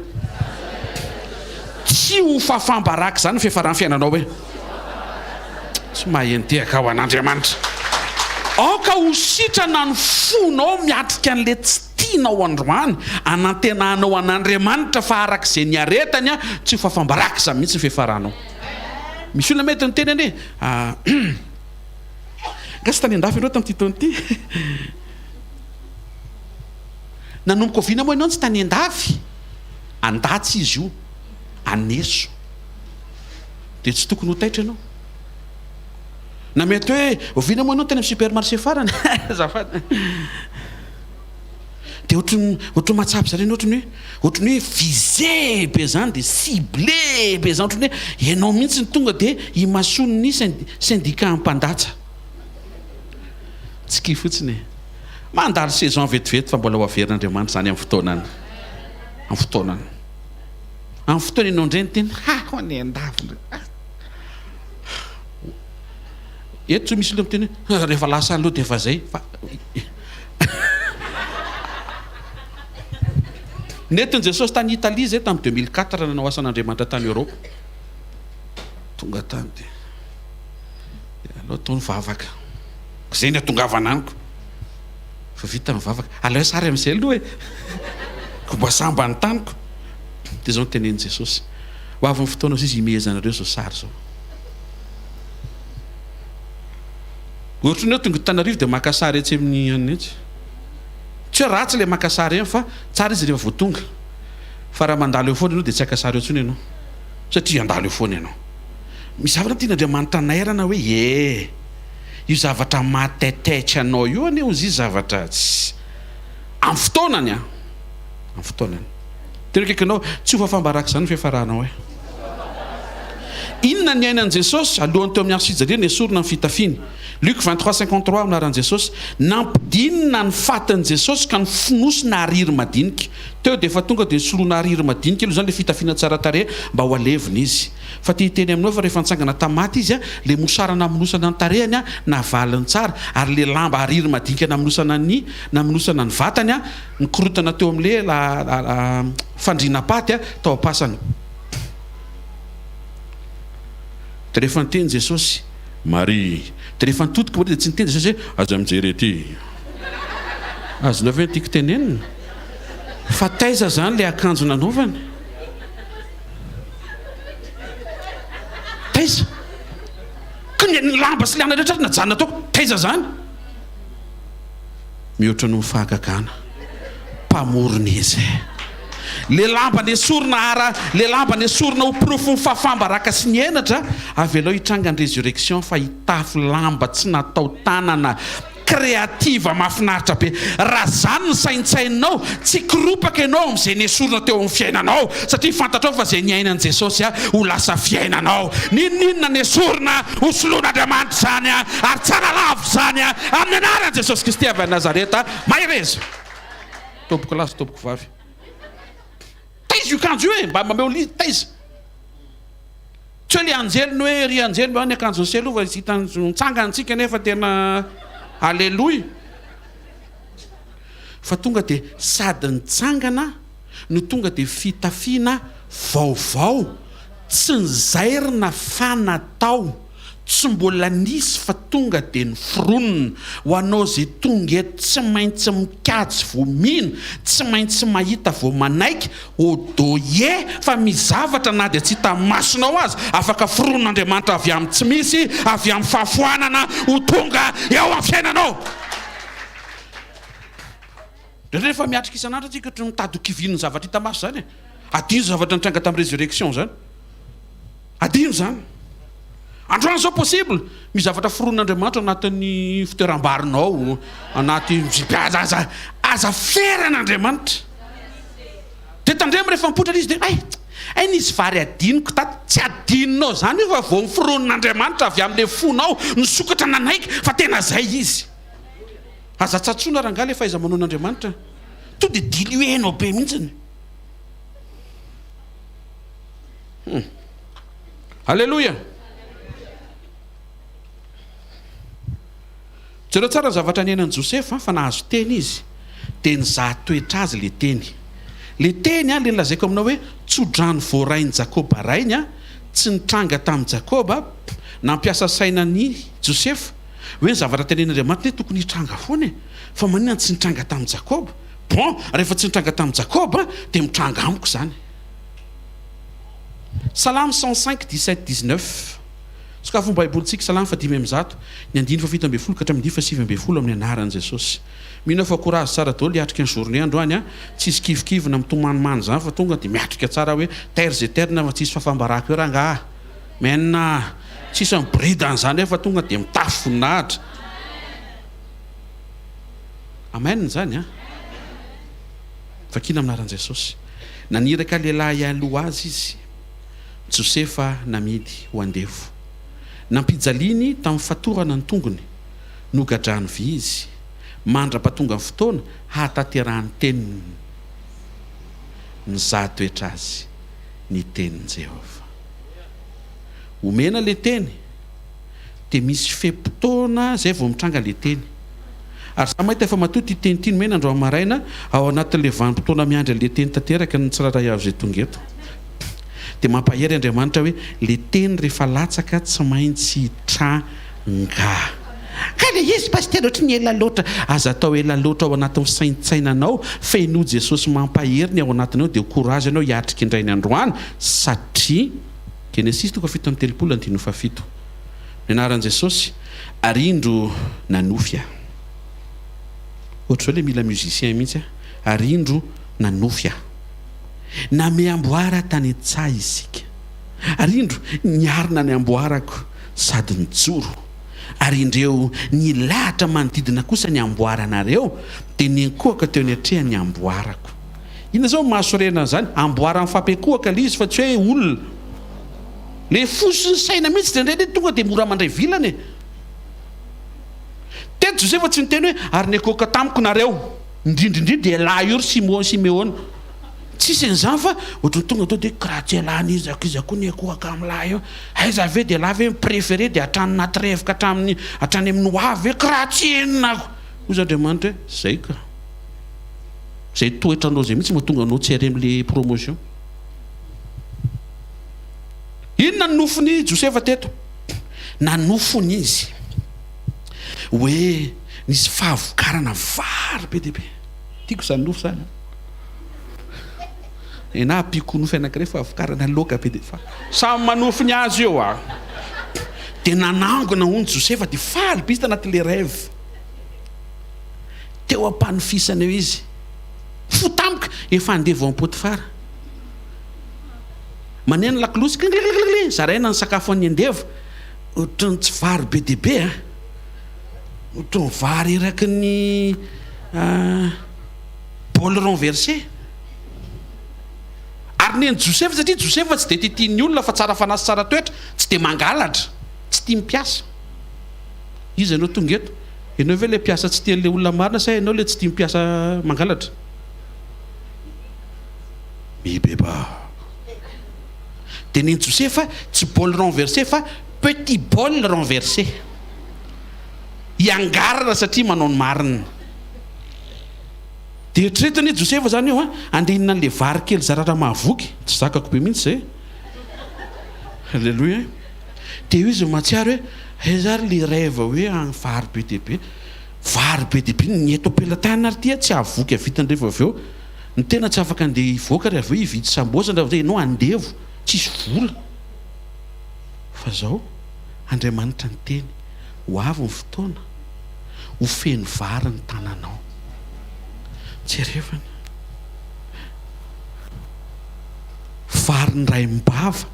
tsy ho fafambaraka zany fiafarany fiainanao hoe tsy mahenteaka ao an'Andriamanitra. Aoka ho sitrana ny fonao miatrika an'le tsy tianao androany anantenanao an'Andriamanitra fa arak'izay ny aretany tsy ho fafambaraka zany mihitsy ny fiafaranao. Misy olona mety ny teny ane gasy tany andafy ianao tamin'ity taona ity nanomboka oviana moa ianao tsy tany andafy andatsy izy io aneso dia tsy tokony ho taitra ianao. Na mety hoe oviana moa ianao teny amin'ny supermarché farany zafady dia ohatry mahatsapy zareny ohatrany hoe visé be zany dia ciblé be zany ohatrany hoe ianao mihitsy ny tonga dia imason'ny syndicat ampandatsa tsy ki fotsiny mandalo saison vetivety fa mbola ho averin'Andriamanitra zany amin'ny fotoanany amin'ny fotoana ianao indray ny teny ho any andafy eto tsy misy olona miteny rehefa lasa aloha dia efa zay fa netiny Jesosy tany Italia zay tamin'ny 2004 nanao asan'Andriamanitra tany Europe tonga tany dia aloha taony vavaka zay ny atongavana aniko fa vita mivavaka aleo sary amin'izay aloha ko mba samba ny taniko dia zao nytenen'i Jesosy ho avy ny fotoana izy imehezanareo zao sary zao. Ohatra ny hoe tonga Tanarivo dia maka sary etsy amin'ny aniny etsy tsy hoe ratsy ilay maka sary eny fa tsara izy rehefa voatonga fa raha mandalo eo foana ianao dia tsy aka sary eo tsony ianao satria andalo eo foana ianao. Misy zavatra tian'Andriamanitra nairana hoe io zavatra mahataitaitra anao io anie izy zavatra tsy amin'ny fotoanany amin'ny fotoanany tena kaikanao tsy ho fafambaraka zany fiafaranao inona ny ainan'i Jesosy alohany teo amin'ny asofijaliana esorina ny fitafiany. Luc 23:53 amin'aran'i Jesosy nampidinina ny fatin'i Jesosy ka ny fonosina ariry madinika teo dia efa tonga dia soloana ariry madinika ilo zany le fitafiana tsara tarehy mba ho alevina izy fa tia teny aminao fa rehefa nitsangana tamaty izy le mosarana namonosana ny tarehany navaliny tsara ary le lamba ariry madinika namonosana ny vatany nikorotana teo amin'le fandriana paty tao am-pasany. Dia rehefa niteny Jesosy Maria dia rehefa nitodika dia tsy niteny Jesosy hoe aza mijery ety azonao ve tiako tenenina fa taiza zany le akanjo nanaovany taiza ka ny lamba sy liana rehetra najanona tao taiza zany mihoatra no mifahakakana mpamorona izy le lamba ny esorina ara le lamba ny esorina ho profony fafambaraka sy ny enatra avy alao hitranga ny résurrection fa hitafy lamba tsy natao tanana créative mahafinaritra be raha zany ny saintsainao tsy kiropaka ianao am'izay ny esorina teo amin'ny fiainanao satria fantatrao fa zay niainan' Jesosy ho lasa fiainanao ninona ny esorina ho soloan'Andriamanitra zany ary tsara lavo zany amin'ny anaran'i Jesosy Kristy avy Nazareta mahereza tompoko lahy sy tompoko vavy taiza io kanjo io mba mameo lizy taiza tsy hoe le anjely hoe ry anjely mba ny akanjo selo va izy hitany nitsangantsika nefa tena alleloia fa tonga dia sady nitsangana no tonga dia fitafiana vaovao tsy nizairina fanatao tsy mbola nisy fa tonga dia ny foronina ho anao zay tonga eto tsy maintsy mikajy vo mino tsy maintsy mahita vo manaiky odoye fa mizavatra na dia tsy hita masonao azy afaka foronon'Andriamanitra avy amin'ny tsy misy avy amin'ny fahafoanana ho tonga eo amin'ny fiainanao rehefa miatrika isan'andro atsika ohatra mitady kivinony zavatra hita maso zany adino zavatra nitranga tamin'ny résurrection zany adino zany androany zao possible mizavatra foronon'Andriamanitra anatin'ny fitoeram-barinao anaty aza feran'Andriamanitra dia tandremo rehefa mipotra izy dia ay nisy vary adiniko tato tsy adininao zany io fa vo ny foronon'Andriamanitra avy amin'le fonao nisokatra nanaiky fa tena zay izy aza tsatsoana raha le fahaiza manao n'Andriamanitra to dia diluenao be mihitsiny alleloia jereo tsara zavatra niainan'i Josepha fa nahazo teny izy dia nizahan-toetra azy le teny le lazaiko aminao hoe tsodrano voarainy Jakoba rainy tsy nitranga tamin'ny Jakoba nampiasa sainany Josepha hoe ny zavatra tenen'Andriamanitra hoe tokony hitranga foana fa maninona tsy nitranga tamin'ny Jakoba bon rehefa tsy nitranga tamin'ny Jakoba dia mitranga amiko zany Salamy 105 17 19 sokafo baibolitsika salamy fa 500 ny 9:7 ka hatramin'ny 9:7 amin'ny anaran'i Jesosy mino fa courage tsara daholo hiatrika ny journée androany tsisy kivikivina mitomaniman zany fa tonga dia miatrika tsara hoe terres éternes fa tsisy fafambaraka eo ranga mena tsisy mibridan zany fa tonga dia mitafy voninahitra amen zany fa kina aminaran'i Jesosy naniraka lehilahy aloha azy izy Josefa namidy ho andevo nampijaliany tamin'ny fatorana ny tongony nogadrany vy izy mandra-patonga ny fotoana hataterahany teniny nizahan-toetra azy ny tenin'i Jehova omena le teny dia misy fem-potoana zay vao mitranga le teny ary sa mahita efa matoty iteny ity nomena andro amaraina ao anatin'le vanim-potoana miandry le teny tanteraka ny tsiraray avy zay tonga eto dia mampahery Andriamanitra hoe le teny rehefa latsaka tsy maintsy hitranga ka le izy pasteur ohatry ny ela loatra aza atao ela loatra ao anatin'ny saintsainanao feno Jesosy mampahery ny ao anatinao dia courage ianao hiatrika indray ny androany satria Genesis 17:7 ny anaran'i Jesosy arindro nanofy ohatra hoe le mila musicien mihitsy arindro nanofy name amboara tany an-tsaha isika arindro niarina ny amboarako sady nijoro ary indreo nilahatra manodidina kosa ny amboaranareo dia nenkohaka teo ny atrehany ny amboarako ina zao mahasorena zany amboara amin'ny fampiakohaka le izy fa tsy hoe olona le fosiny saina mihitsy drendreny tonga dia mora mandray vilany teto Josefa tsy niteny hoe ary nekohaka tamiko nareo indrindrindrindra dia lahy io ry Simeona tsisy an'izany fa ohatrany tonga tao dia karahatsy alany izy koa ny akohaka amin'ny lahy eo aiza ve dia lahy ve mipréféré dia hatrany natrevika hatrany amin'ny hoavy hoe karahatsy enina ozy Andriamanitra hoe zay ka zay toetranao zay mihitsy mahatonga anao tsy ary amin'le promotion inona nofony Josefa teto nanofony izy hoe nisy fahavokarana vary be deaibe tiako zany nofo zany na apiko nofy anankiray fahavokarana loka be de fa samy manofony azy eo dia nanangona hony Josefa dia faly be izy tanatin'le rêve teo ampanofisana eo izy fotampoka efa andevo amin'ny Potifara maneno lakolosy zaraina ny sakafo any andeva ohatrany tsy vary be deabe a ohatrany vary eraky ny bol renversé ary neny Josefa satria Josefa tsy de titiany olona fa tsara fanasy tsara toetra tsy de mangalatra tsy tia mipiasa izy anao tonga eto ianao ve le piasa tsy tian'le olona marina sa ianao le tsy tia mipiasa mangalatra mibeba de neny Josefa tsy bol renversé fa petit bol renversé iangarana satria manao ny marina de eritreretany Josefa zany io andehinana an'le vary kely zarara mahavoky tsy zakako be mihitsy zay halleloia de io izy matsiaro hoe zary le rêve hoe vary be deabe ny eto ampelatanana ary tia tsy ahavoky avitany rehefa avy eo ny tena tsy afaka andeha hivoaka ry avy eo hividy sambosana raha ianao andevo tsisy vola fa zao Andriamanitra ny teny ho avy ny fotoana ho feno vary ny tananao jerevana vary ny ray mibava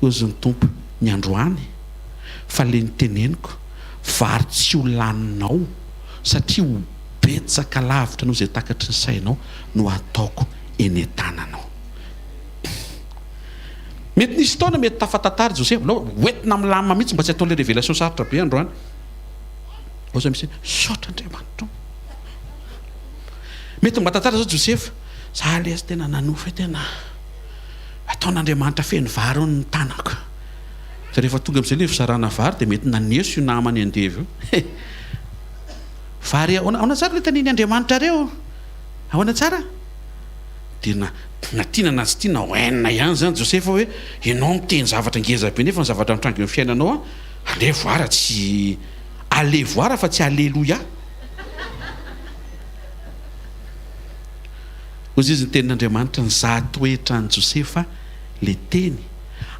ozy ny tompo ny androany fa le ny teneniko vary tsy ho laninao satria ho betsaka lavitra no zay takatry ny sainao no ataoko eny tananao mety nisy taona mety tafatatary Josefa hoentina milamina mihitsy mba tsy ataon'le révélation sarotra be androany oza misy saotra Andriamanitra mety mba tantara zao Josefa za le azy tena nanofa tena ataon'Andriamanitra feno vary ao ny tanako fa rehefa tonga am'izay le fizarana vary de mety naneso io namany andevy io vary ahoana tsara le taniny Andriamanitra reo ahoana tsara de na tiana na tsy tiana hoenina ihany zany Josefa hoe ianao miteny zavatra ngeza be nefa ny zavatra mitrango eo fiainanao alevoara tsy alevoara fa tsy alleluia ozy izy ny tenin'Andriamanitra ny zatoetra ny Josefa le teny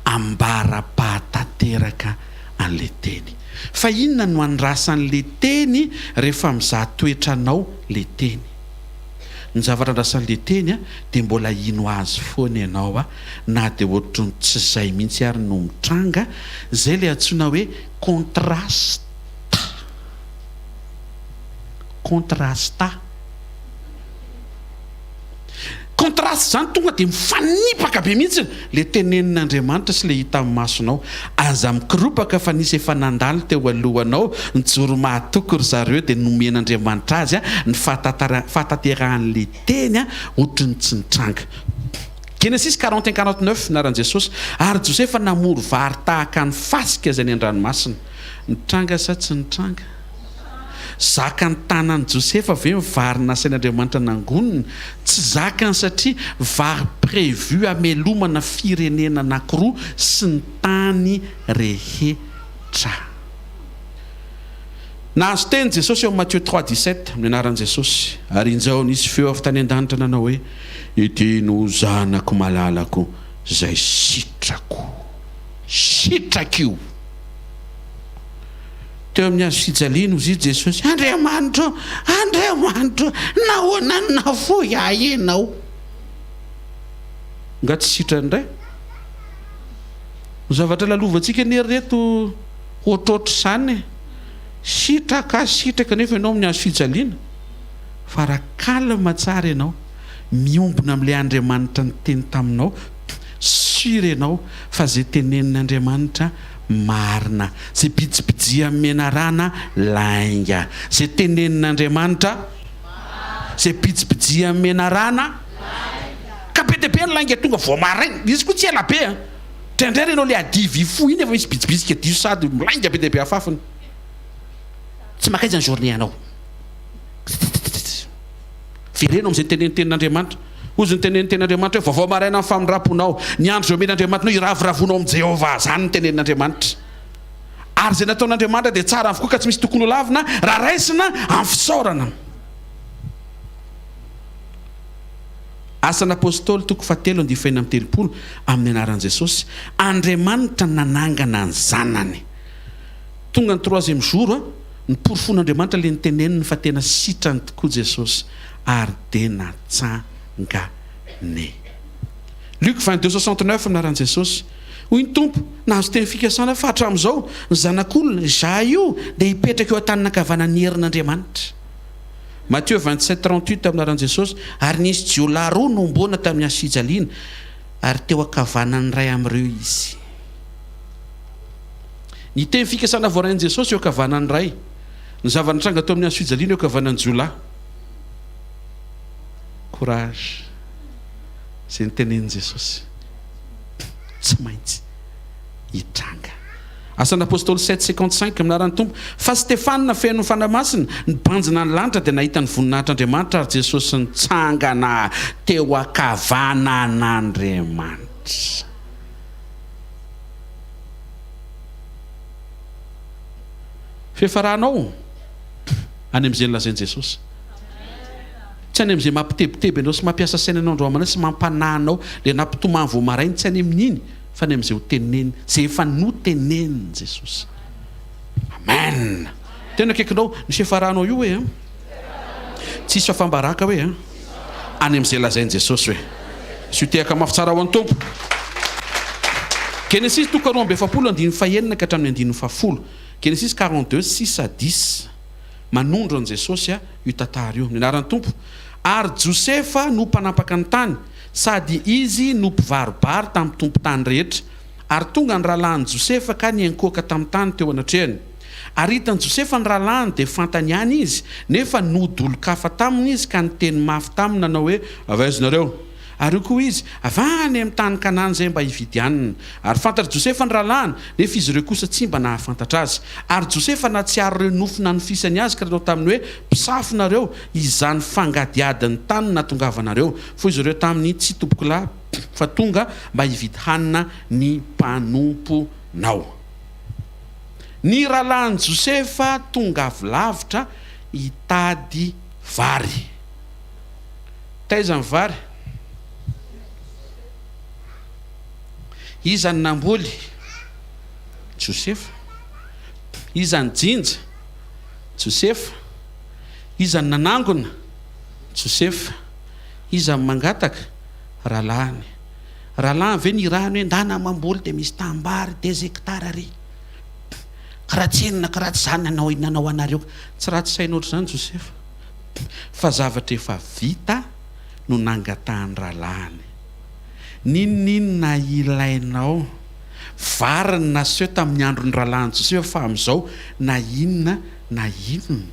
ambara-pahatanteraka an'le teny fa inona no andrasan'le teny rehefa mizatoetranao le teny ny zavatra andrasan'le teny de mbola ino azy foana ianao na de ohatry ny tsy zay mihitsy ary no mitranga zay le antsoina hoe contrasta contraste zany tonga de mifanipaka be mihitsy le tenenin'Andriamanitra sy le hita amin'ny masonao aza mikiropaka fa nisy efa nandalo teo alohanao nijoro mahatoko ry zareo de nomen'Andriamanitra azy ny fahatanteran'le teny ohatry ny tsy nitranga Genesis 41-49 naran'i Jesosy ary Josefa namory vary tahaka ny fasika zay ny an-dranomasina nitranga sa tsy nitranga zaka ny tanan'i Josefa ve vary nasain'Andriamanitra nangonina tsy zakany satria vary prévu amelomana firenena anankiroa sy ny tany rehetra nahazo teny Jesosy eo Matthieu 3:17 amin'ny anaran'i Jesosy ary injao nisy feo avy tany an-danitra nanao hoe iteno zanako malalako zay sitrako teo amin'ny azo fijaliana ozy Jesosy Andriamanitra nahoana navoy enao nga tsy sitrany ndray zavatra lalovantsika ny reto ohatrohatry zany sitraka nefa ianao amin'ny azo fijaliana fa raha kalma tsara ianao miombona amin'le Andriamanitra ny teny taminao sur ianao fa zay tenenin'Andriamanitra marina zay bijibidia menarana lainga zay tenenin'Andriamanitra zay bijibidia menarana ka be deabe ny lainga tonga voamaraina izy koa tsy ela be Tendray ianao le adivy fo iny efa misy bitsibitsika diso sady milainga be deabe afafiny tsy makaiza ny journée anao verenao am'izay tenenin'Andriamanitra ozy ny tenenin'Andriamanitra hoe vaovao maraina amin'ny famindramponao ny andro zay omen'Andriamanitra no iravoravoanao amin'ny Jehovah zany ny tenenin'Andriamanitra ary zay nataon'Andriamanitra de tsara avokoa ka tsy misy tokony ho lavina raha raisina amin'ny fisaorana asan'apôstôly toko 7:7 amin'ny anaran'i Jesosy Andriamanitra nanangana ny zanany tonga ny 3e jour ny porofon'Andriamanitra le niteneniny fa tena sitrany tokoa Jesosy ary de natsangane Luc 22:69 minaran'i Jesosy. Hoy ny tompo, nahazo teny fikasana fa hatramin'izao ny zanak'olona za io dia hipetraka eo an-tanana ankavanan'ny herin'Andriamanitra. Matthieu 27:38 aminaran'i Jesosy. Ary nisy jiolahy roa nombona tamin'ny asijaliana ary teo ankavanan'ny ray amin'ireo izy. Ny teny fikasana voarain'i Jesosy eo ankavanan'ny ray. Ny zavatra teo amin'ny asijaliana eo ankavanan'ny jiolahy. Courage. Izay nytenenin'i Jesosy. Tsy maintsy hitranga. Asan'ny apôstôly 7:55 aminaran'ny tompo. Fa Stefana feno fanamasina nibanjina ny lanitra dia nahita ny voninahitr'Andriamanitra ary Jesosy nitsangana teo ankavanan'Andriamanitra. Fiafaranao any amin'izay nolazain'i Jesosy. Tsy any amin'izay mampitebiteby anao sy mampiasa sainanao androamana sy mampananao le nampitomany vao marainy, tsy any amin'iny fa any amin'izay ho teneniny, izay efa noteneniny Jesosy. Amen. Tena akaikinao ny fiafaranao io hoe tsisy fafambaraka hoe any amin'izay lazain'i Jesosy hoe sy ho tehaka mafy tsara ho an'ny tompo. Genesis 2:7 ka hatramin'ny 10. Genesis 42:6-10 manondro an' Jesosy io tantara io. Ny anaran'ny tompo. Ary Josefa no mpanapaka ny tany sady izy no mpivaribary tamin'ny tompo-tany rehetra. Ary tonga ny rahalahiny Josefa ka niankoaka tamin'ny tany teo anatrehany. Ary hitan'i Josefa ny rahalahiny dia fantany ihany izy, nefa nodolo-kafa taminy izy ka niteny mafy taminy nanao hoe avaizonareo. Ary koa izy avany amin'ny tany Kanana izay mba hividianina. Ary fantatra Josefa ny rahalahiny, nefa izy ireo kosa tsy mba nahafantatra azy. Ary Josefa natsiaro ireo nofona nofisany azy ka natao taminy hoe mpisafinareo izany fangadiadiny tany natongavanareo. Fa izy ireo taminy tsy tompoko lahy fa tonga mba hividy hanina ny mpanomponao. Ny rahalahin'i Josefa tonga avy lavitra hitady vary. Taiza ny vary? Iza ny namboly? Josefa. Iza ny jinja? Josefa. Iza ny nanangona? Josefa. Iza ny mangataka? Rahalahiny. Rahalahiny ve ny rano hoe ndana mamboly dia misy tambary 2 hektara ry. Karaha tsy enina karaha tsy zany nanao anareo. Tsy raha tsy sain'oatra zany Josefa. Fa zavatra efa vita no nangatahany rahalahiny. Ninona ilainao? Vary ny naseho tamin'ny andro ny rahalahiny Josefa fa amin'izao na inona na inona.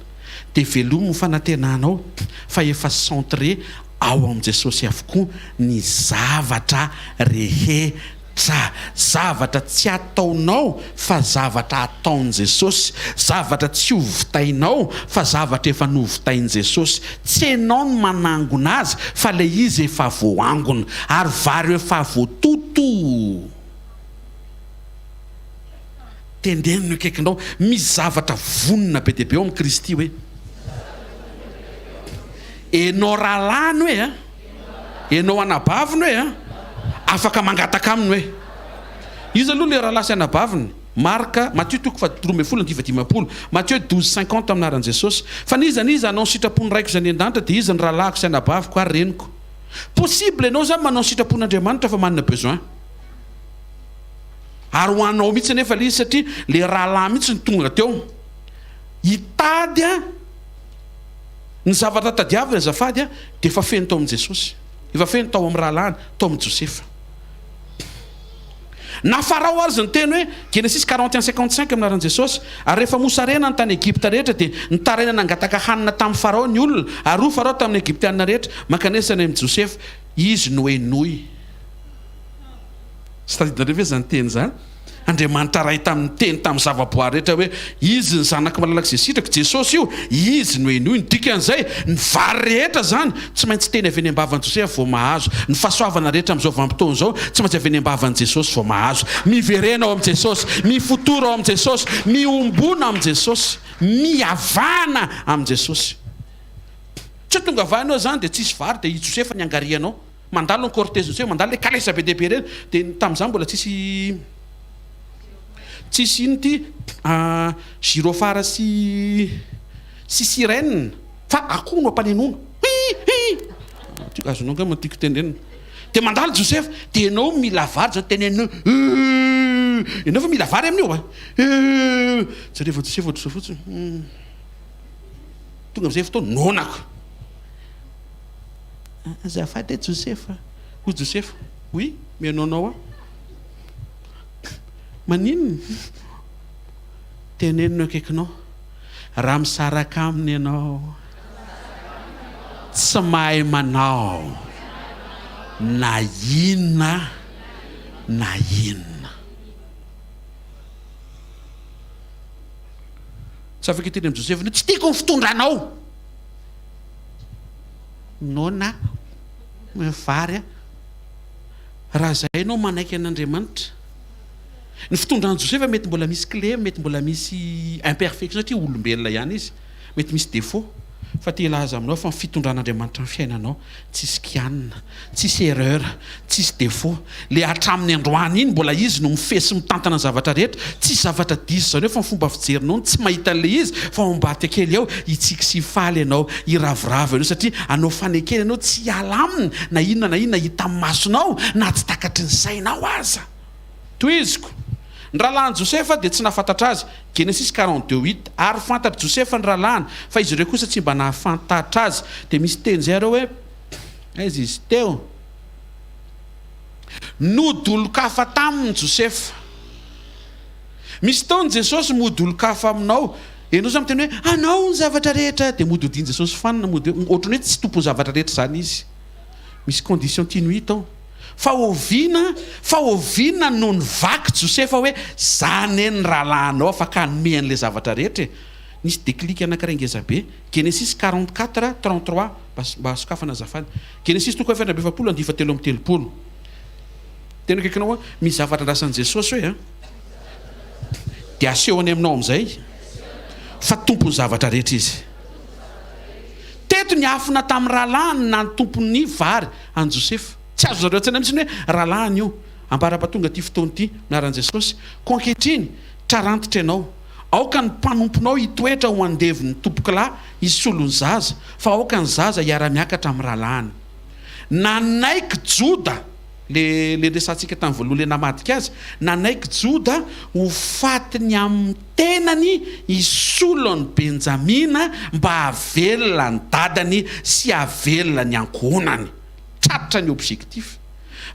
Dia velomo fanantenanao fa efa centré ao amin'i Jesosy avokoa ny zavatra rehetra. Zavatra tsy ataonao fa zavatra ataon'i Jesosy. Zavatra tsy hovitainao fa zavatra efa novitain'i Jesosy. Tsy enao no manangona azy fa le izy efa voangona ary vary efa voatoto. Tendenino akaikinao misy zavatra vonona be dia be ao amin'ny Kristy hoe enao rahalahiny hoe enao anabaviny hoe afaka mangataka aminy hoe izy aloha le rahalahy sy anabaviny. Marka Matthieu 13:10. Matthieu 12:50 aminaran'i Jesosy. Fa niza anao ny sitrapony raiko izany an-danitra dia izy ny rahalahiko sy anabaviko ary reniko. Possible ianao zany manao ny sitrapon'Andriamanitra fa manana besoin. Ary ho anao mihitsy nefa le izy satria le rahalahy mihitsy ny tonga teo hitady ny zavatra tadiavina azafady dia efa feno tao amin'i Jesosy. Efa feno tao amin'ny rahalahiny, tao amin'ny Josefa. Nafarao azy ny teny hoe Genesis 41:55 aminaran'i Jesosy. Ary rehefa mosarena ny tany Egipta rehetra dia nitaraina nangataka hanina tamin'ny Farao ny olona ary roa Farao tamin'ny Egiptianina rehetra. Makanesana amin'i Josefa izy no enoy. Sy tadidinareo ve zany teny zany? Andriamanitra ray tamin'ny teny tamin'ny zavaboary rehetra hoe izy ny zanaka malalaka izay sitraka Jesosy io, izy no enoy. Ny dikan'izay ny vary rehetra zany tsy maintsy teny avy any am-bavan'i Josefa vao mahazo. Ny fahasoavana rehetra amin'izao vanim-potoana izao tsy maintsy avy any am-bavan'i Jesosy vao mahazo. Miverena ao amin'i Jesosy, mifotoro ao amin'i Jesosy, miombona amin'i Jesosy, mihavana amin'i Jesosy. Tsy tonga vainao zany dia tsisy vary dia i Josefa ny angarianao. Mandalo ny cortège Josefa, mandalo le kalesa be dehibe reny dia tamin'izany mbola tsisy ino ty girofara sy sirène fa akoho no ampanenoana. Azonao nga matiko tendenina dia mandalo Joseph, dia ianao mila vary zany tenenina ianao fa mila vary amin'io zareo vao Joseph fotsiny tonga am'izay fotoana nonako azafady Joseph ho Joseph oui mianaonao maninona tenenina akaikinao raha misaraka aminy ianao tsy mahay manao na inona na inona tsy afaka iteny amin'ny Joseph tsy tiako ny fitondranao nona vary raha zay ianao manaiky an'Andriamanitra ny fitondran'ny Joseph mety mbola misy clé mety mbola misy imperfection satria olombelona ihany izy mety misy défaut fa te ilaza aminao fa fitondran'Andriamanitra ny fiainanao tsisy kianina tsisy erreur tsisy défaut le hatramin'ny androany iny mbola izy no mifesy mitantana ny zavatra rehetra tsisy zavatra diso zany hoe fa fomba fijerinao tsy mahita le izy fa ombate kely ao itsika sy faly ianao iravoravo ianao satria anao fanekena ianao tsy hiala aminy na inona hita amin'ny masonao na tsy takatry ny sainao aza toiziko ny rahalahany Joseph dia tsy nahafantatra azy Genesis 42:8 ary fantatry Joseph ny rahalahany fa izy ireo kosa tsy mba nahafantatra azy dia misy teny zay reo hoe aiza izy teo nodolo-kafa taminy Joseph misy taony Jesosy modolo-kafa aminao ianao zany miteny hoe anao ny zavatra rehetra dia mody odiany Jesosy fanina ohatrany hoe tsy tompony zavatra rehetra zany izy misy condition tianohi tao fa oviana no ny vaky Joseph hoe zany ny rahalanao afaka hanome an'ilay zavatra rehetra nisy déclic anankiray ngezabe Genesis 44:33 mba sokafana azafady Genesis 2:7 tena kaikinao misy zavatra andrasan'i Jesosy hoe dia asehony aminao amin'izay fa tompony zavatra rehetra izy teto ny afina tamin'ny rahalahany na ny tompony vary an Joseph tsy azo zareo tsena mihitsy hoe rahalahany io amparapatonga ty fotoany ity miaran'i Jesosy ko ankehitriny trarantitra ianao aoka ny mpanomponao hitoetra ho andeviny tompokilahy hisolony zaza fa aoka ny zaza hiara-miakatra amin'ny rahalahany nanaiky Joda le resantsika tamin'ny voalohany le namadika azy nanaiky Joda ho fatiny amin'ny tenany hisolony Benjamina mba havelona ny dadany sy havelona ny ankohonany tratra ny objectif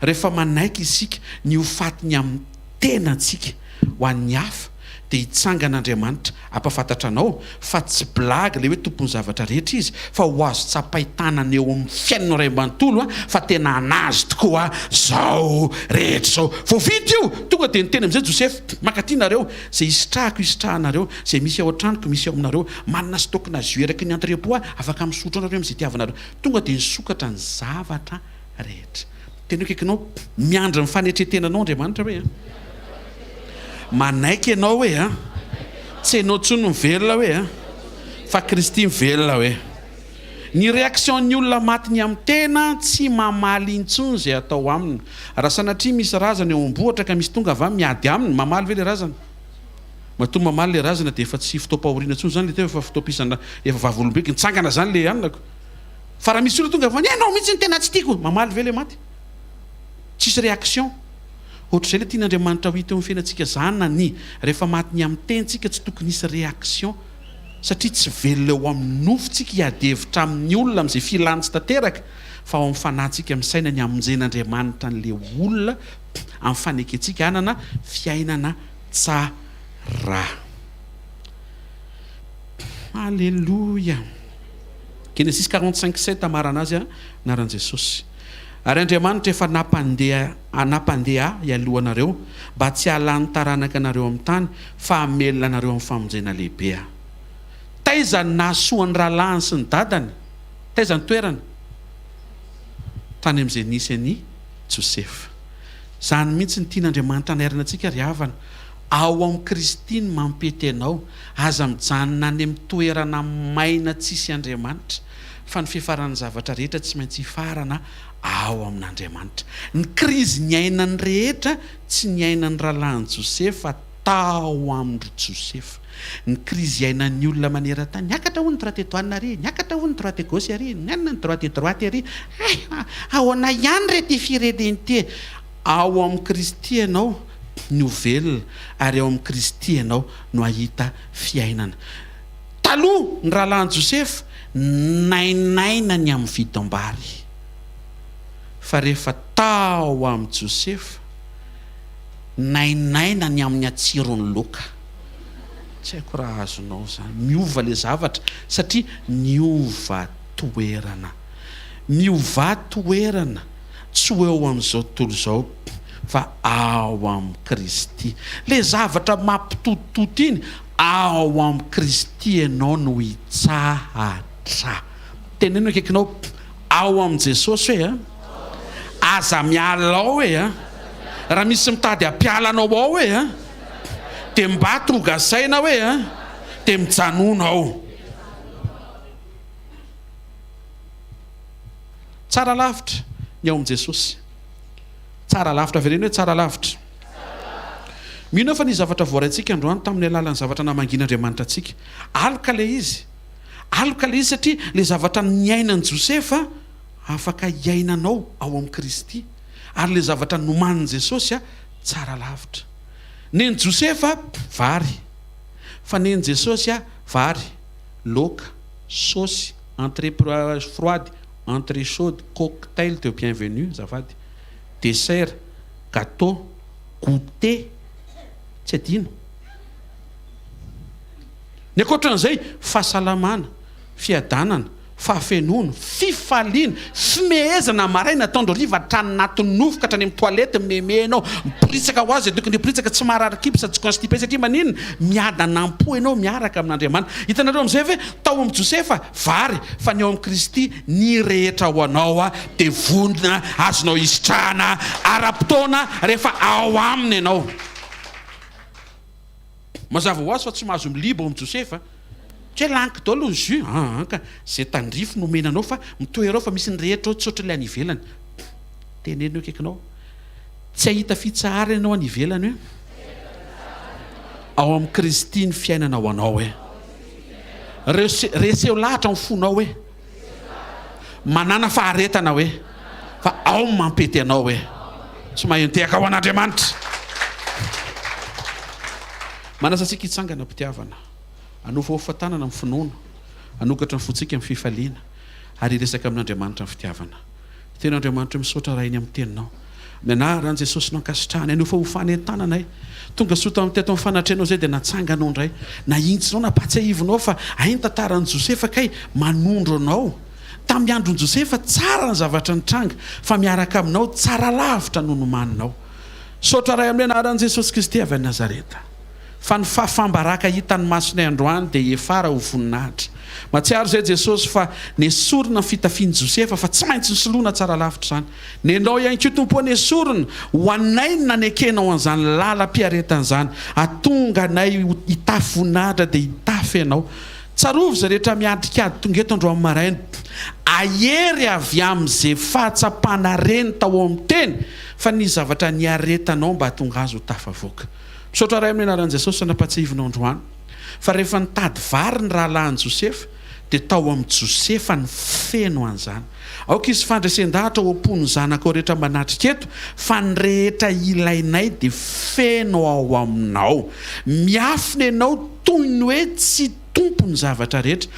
rehefa manaiky isika ny hofatiny amin'ny tenantsika ho an'ny hafa dia hitsangan'Andriamanitra ampafantatra anao fa tsy blagy le hoe tompony zavatra rehetra izy fa ho azo tsapahitanana eo amin'ny fiainana ray ambanontolo fa tena anazy tokoa zao rehetra zao voavity io tonga dia niteny amin'izay Joseph makatỳ nareo zay isitrahako isitrahanareo zay misy ao an-tranoko misy ao aminareo manana stokina azy eraky ny entrepôt afaka misotro anareo amin'izay tiavanareo tonga dia nisokatra ny zavatra rehetra teny hoe kaikinao miandry ny fanetretenanao Andriamanitra hoe manaiky ianao hoe tsy ianao tsony mivelona hoe fa Kristy mivelona hoe ny réaction ny olona matiny amin'ny tena tsy mamaly intsony zay atao aminy raha sanatria misy razana eo am-bohatra ka misy tonga avy miady aminy mamaly ve le razana mato mamaly le razana dia efa tsy fotoam-pahoriana tsony zany le teo efa fotoam-pisana efa vavolombeka nitsangana zany le anako fa raha misy olona tonga avy anao mihitsy ny tena tsy tiako mamaly ve le maty tsisy réaction ohatr'izay le tian'Andriamanitra ho hita eo amin'ny fiainantsika zana ny rehefa matiny amin'ny tentsika tsy tokony hisy réaction satria tsy velona eo amin'ny nofontsika hiadevitra amin'ny olona amin'izay filany tsy tanteraka fa ao amin'ny fanahintsika amin'ny saina ny amonjen'Andriamanitra n'le olona amin'ny fanekentsika hanana fiainana tsara alleluia Genesis 45:7 marana azy naran'i Jesosy ary Andriamanitra efa napandeha ialohanareo mba tsy halany taranaka anareo amin'ny tany fa hamelona anareo amin'ny famonjena lehibe taiza ny nahasoany rahalahiny sy ny dadany taiza ny toerany tany amin'izay nisy any Joseph zany mihitsy ny tian'Andriamanitra nairana antsika ry havana ao amin'ny Kristy ny mampety anao aza mijanona any amin'ny toerana maina tsisy Andriamanitra fa ny fiafarany zavatra rehetra tsy maintsy hifarana ao amin'Andriamanitra ny krizy ny ainany rehetra tsy ny ainany rahalahiny Joseph fa tao amindry Josefa. Ny krizy iainan'ny olona maneran-tany, niakatra ho ny droite étoile ary, niakatra ho ny droite gauche ary, nianina ny droite ary. Ahoana ihany rety firenenté. Ao amin'ny Kristy ianao no velona, ary ao amin'ny Kristy ianao no ahita fiainana. Taloha ny rahalahin'i Josefa nainaina ny amin'ny vitam-bary, fa rehefa tao amin'ny Josefa nainaina ny amin'ny atsiron'ny loka. Tsy haiko raha azonao zany. Miova le zavatra satria miova toerana. Miova toerana tsy ho eo amin'izao tontolo izao fa ao amin'ny Kristy. Le zavatra mampitototo iny ao amin'ny Kristy ianao no hitsahatra. Teneno akaikinao ao amin'ny Jesosy hoe aza miala ao hoe raha misy mitady ampialanao ao hoe dia mba tonga saina hoe dia mijanona ao. Tsara lavitra ny ao amin'ny Jesosy. Tsara lavitra vereny hoe tsara lavitra. Mino fa ny zavatra voaraintsika androany tamin'ny alalan'ny zavatra namangin'Andriamanitra antsika. Aloka le izy. Aloka le izy satria le zavatra niainan'i Josefa afaka iainanao ao amin'ny Kristy. Ary le zavatra nomanin'i Jesosy tsara lavitra. Neny Josefa vary, fa neny Jesosy vary, laoka, saosy, entrée froide, entrée chaude, cocktail de bienvenue, zavady, dessert, gâteau, goûter, tsy adino. Ny ankoatran'izay fahasalamana, fiadanana, fahafenoana, fifaliana, fimehezana maraina ataondro riva hatrany anatin'ny nofo ka hatrany amin'ny toalety memenao, miprisaka ho azy tokony miprisaka tsy mararikipy sady tsy constipé satria maninona miadanam-po ianao miaraka amin'Andriamanitra. Hitanareo amin'izay ve tao amin'ny Josefa vary, fa ny ao amin'ny Kristy ny rehetra ho anao dia vondrona azonao isitrahana ara-potoana rehefa ao aminy ianao. Mazava ho azy fa tsy mahazo milibo amin'ny Josefa. Tsy lanky daholo ny jus ka zay tandrifo no menanao fa mitoerao fa misy ny rehetra ao tsotra ilay any ivelany. Tenenao akaikinao tsy ahita fitsahara ianao any ivelany hoe ao amin'ny Kristy ny fiainana ho anao hoe reseo lahatra ny fonao hoe manana faharetana hoe fa ao mampety anao hoe tsy mahentehaka ao an'Andriamanitra. Manasantsika hitsangana mpitiavana, anova hofantanana amin'ny finoana, anokatra ny fontsika amin'ny fifaliana, ary resaka amin'Andriamanitra ny fitiavana. Ten'Andriamanitra misaotra raha iny amin'ny teninao. Mianaran'i Jesosy no ankasitrahana, anofa hofanentananay. Tonga soa tamin'ny teto amin'ny fanatrenao zay dia natsanganao indray. Nahintsinao napatsiahivinao fa ainy tantaran'i Josefa kay manondro anao. Tamin'ny andron'i Josefa tsara ny zavatra nitranga, fa miaraka aminao tsara lavitra no nomaninao. Saotra ray amin'ny anaran'i Jesosy Kristy avy any Nazareta. Fa ny fahafambaraka hitan'ny masonay androany dia efara ho voninahitra. Matsiaro izay Jesosy fa nesorona ny fitafian'i Josefa fa tsy maintsy nisoloana tsara lavitra izany. Nenao ihany koa tompo nesorona ho anay nanekenao an'izany lalam-piaretan'izany, atonga anay hitafy voninahitra dia hitafy ianao. Tsarovy izay rehetra miadrikady tonga eto androany maraina, ahery avy amin'izay fahatsapana reny tao amin'ny teny fa ny zavatra niaretanao mba hatonga azy ho tafavoaka. Misaotra ray amin'ny anaran'i Jesosy napatsiahivinao androany. Fa rehefa nitady vary ny rahalahin'i Josefa dia tao amin'ny Josefa ny feno an'izany. Aoka izy fandraisan-dahatra ho ampon'ny zanaka ao rehetra manatrika eto, fa ny rehetra ilainay dia feno ao aminao. Miafina ianao toy ny hoe tsy tompony zavatra rehetra.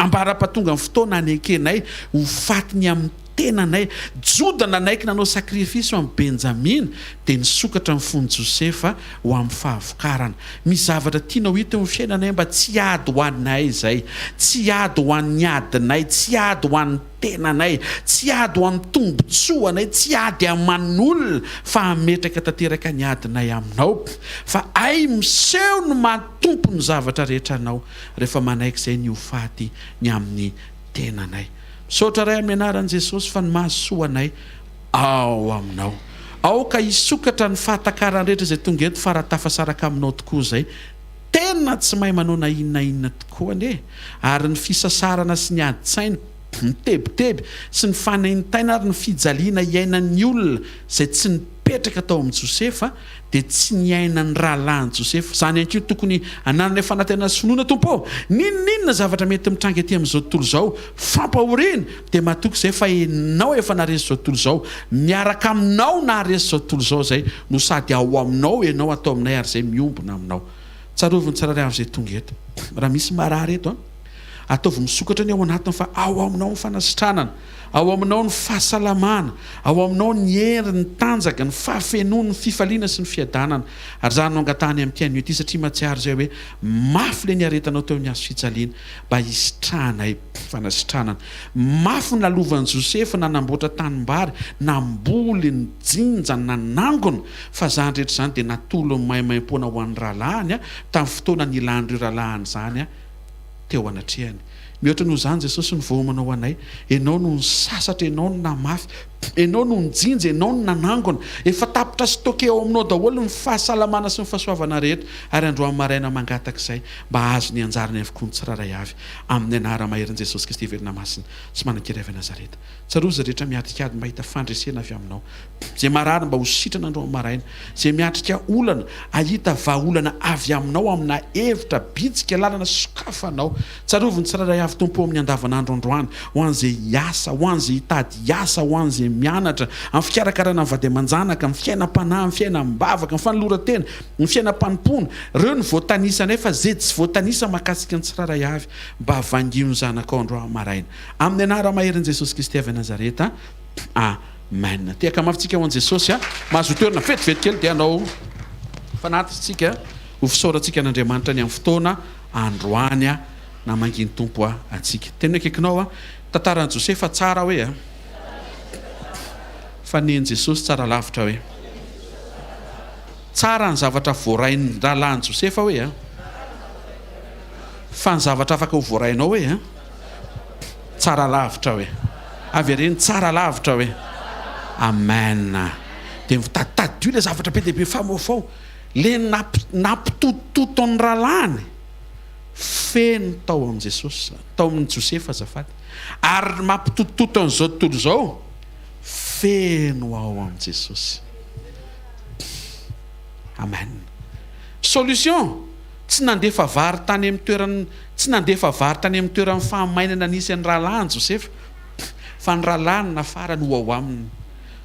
Ambara-patonga ny fotoana anekenay ho fatiny amin'ny tenanay, jodana anaiky nanao sakrifisy amin'ny Benjamina dia nisokatra ny fon'i Josefa ho amin'ny fahavokarana. Misy zavatra tianao hita eo amin'ny fiainanay mba tsy ady ho anay izay, tsy ady ho an'ny adinay, tsy ady ho an'ny tenanay, tsy ady ho an'ny tombotsoanay, tsy ady aman'olona fa hametraka tanteraka ny adinay aminao, fa ay miseho no matompo ny zavatra rehetra anao rehefa manaiky izay ny ho faty ny amin'ny tenanay. Misaotra ray amin'ny anaran'i Jesosy fa ny mahasoa anay ao aminao. Aoka hisokatra ny fahatakaran rehetra izay tonga eto faratafasaraka aminao tokoa izay. Tena tsy mahay manao na inona tokoa ane. Ary ny fisasarana sy ny adi-tsaina, ny tebiteby sy ny fanaintaina ary ny fijaliana iainan'ny olona izay tsy napetraka tao amin'ny Josefa dia tsy niaina ny rahalahy Josefa. Zany ihany koa tokony hananana fanantenana sy finoana tompo. Ninona zavatra mety mitranga ety amin'izao tontolo izao fampahoriana dia mahatoky izay fa ianao efa naharesy izao tontolo izao, miaraka aminao naharesy izao tontolo izao zay no sady ao aminao ianao atao aminay ary izay miombona aminao. Tsaroviny tsirairay avy izay tonga eto. Raha misy marary eto ataovy misokatra ny ao anatiny fa ao aminao ny fanasitranana, ao aminao ny fahasalamana, ao aminao ny hery, ny tanjaka, ny fahafenoana, ny fifaliana sy ny fiadanana. Ary zany no angatahany amin'ny tiany ety satria matsiaro izay hoe mafy le niaretanao teo amin'ny hazo fijaliana mba hisitrahanay fanasitranana. Mafy ny lalovan'i Josefa nanamboatra tanimbary, namboly ny jinja, nanangona, fa zany rehetra zany dia natolo ny maimaimpona ho an'ny rahalahiny tamin'ny fotoana nilan'ireo rahalahiny zany teo anatrehany. Mihoatra noho zany Jesosy ny voamanao anay, ianao no ny sasatra, ianao no namafy, ianao no ny jinja, ianao no nanangona, efa tapitra sy toke ao aminao daholo ny fahasalamana sy ny fahasoavana rehetra. Ary androany maraina mangataka izay mba azo ny anjarany avokoa ny tsiraray avy amin'ny anarana maheran'i Jesosy Kristy velona masina sy manan-kiray avy Nazareta. Tsaroza rehetra miatrika ady mahita fandresena avy aminao, zay marary mba ho sitrana androany maraina, zay miatrika olana ahita vahaolana avy aminao amina hevitra bitsika lalana sokafanao. Tsaroviny tsiraray avy tompo amin'ny andavanandro androany, ho an'izay hiasa, ho an'izay hitady hiasa, ho an'izay mianatra amin'ny fikarakarana ny vady aman-janaka, amin'ny fiainam-panahy, amin'ny fiainam-bavaka, amin'ny fanoloran-tena, ny fiainam-panimpona, reo ny voatanisa nefa zay tsy voatanisa mahakasika ny tsiraray avy mba havangio ny zanakao androany maraina amin'ny anarana maheran'i Jesosy Kristy avy Nazareta. Amen. Tiaka mafitsika ho an'i Jesosy mahazo toerana vetivety kely dia anao fanatintsika ho fisaorantsika an'Andriamanitra ny amin'ny fotoana androany na manginy tompo atsika. Tena akaikinao tantaran'i Josefa tsara hoe fa neny Jesosy tsara lavitra hoe tsara ny zavatra voarain'ny rahalahin'i Josefa hoe fa ny zavatra afaka ho voarainao hoe tsara lavitra hoe avy reny tsara lavitra hoe amen. Dia mitaditadio le zavatra be dia be famofao le nampitototo ny rahalahiny feno tao amin'i Jesosy, tao amin'ny Josefa azafady, ary mampitototo an'izao tontolo izao feno ao amin'i Jesosy. Amen. Solution tsy nandefa vary tany amin'ny toerany, tsy nandefa vary tany amin'ny toerany fahamainana nisy ny rahalahiny Josefa, fa ny rahalahiny nafarany ho ao aminy.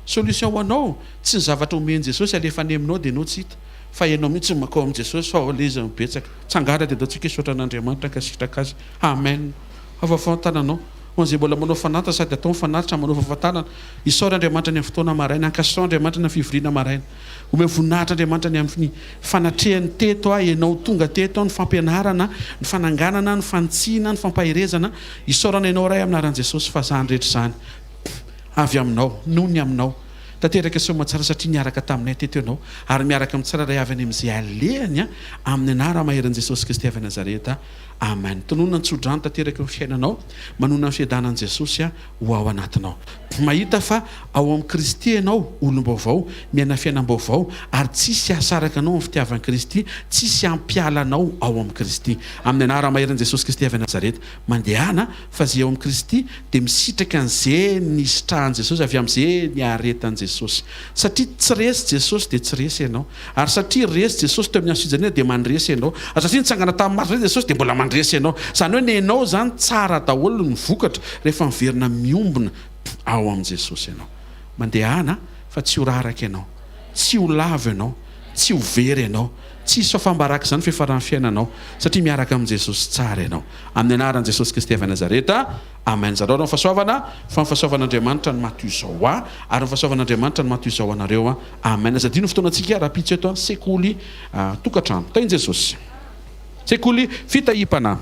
Solution ho anao tsy ny zavatra omen'i Jesosy alefa any aminao dia anao tsy hita, fa ianao mihitsy makao amin'i Jesosy fa le izy mibetsaka tsangara dia daontsika hisaotra an'Andriamanitra ankasitraka azy. Amen. Afafantananao ho an'izay mbola manao fanatitra sady atao mifanatitra manao fahafantanana, isaora Andriamanitra ny amin'ny fotoana maraina, ankasitrao Andriamanitra ny fivoriana maraina, ome voninahitra Andriamanitra ny amin'ny fanatrehany teto ianao tonga teto, ny fampianarana, ny fananganana, ny fantsiana, ny fampahirezana, isaorana ianao ray amin'ny anaran'i Jesosy fa zany rehetra zany avy aminao, noho ny aminao. Tanteraka somatsara satria niaraka taminay teto ianao ary miaraka amin'ny tsiraray avy any amin'izay alehany amin'ny anarana maheran'i Jesosy Kristy avy Nazareta. Amen. Tonona ny tsodrano tanteraka ny fiainanao, manona ny fiadanan'i Jesosy ho ao anatinao. Mahita fa ao amin'ny Kristy ianao olom-baovao, miaina fiainam-baovao ary tsisy asaraka anao amin'ny fitiavan'i Kristy, tsisy ampialanao ao amin'ny Kristy. Amin'ny anarana maheran'i Jesosy Kristy avy Nazareta, mandehana fa zay ao amin'ny Kristy dia misitraka an'izay nisitrahan'i Jesosy avy amin'izay niaretan'i Jesosy. Satria tsy resy Jesosy dia tsy resy ianao, ary satria resy Jesosy teo amin'ny hazo fijaliana dia mandresy ianao, ary satria nitsangana tamin'ny maso Jesosy dia mbola mandresy ianao. Zany hoe ny ianao zany tsara daholo ny vokatra rehefa miverina miombona ao amin'i Jesosy ianao. Mandehana fa tsy ho raraka ianao, tsy ho lavo ianao, tsy ho very ianao, tsy hisy fafambaraka zany fiafaran'ny fiainanao satria miaraka amin'i Jesosy tsara ianao. Amin'ny anaran'i Jesosy Kristy avy Nazareta. Amen. Zareo ny fahasoavana fa ny fahasoavan'Andriamanitra ny maty izao ary ny fahasoavan'Andriamanitra ny maty izao anareo. Amen. Azadino fotoanantsika raha-pitso eto sekoly tokantrano tain'i Jesosy, sekoly fitahipana.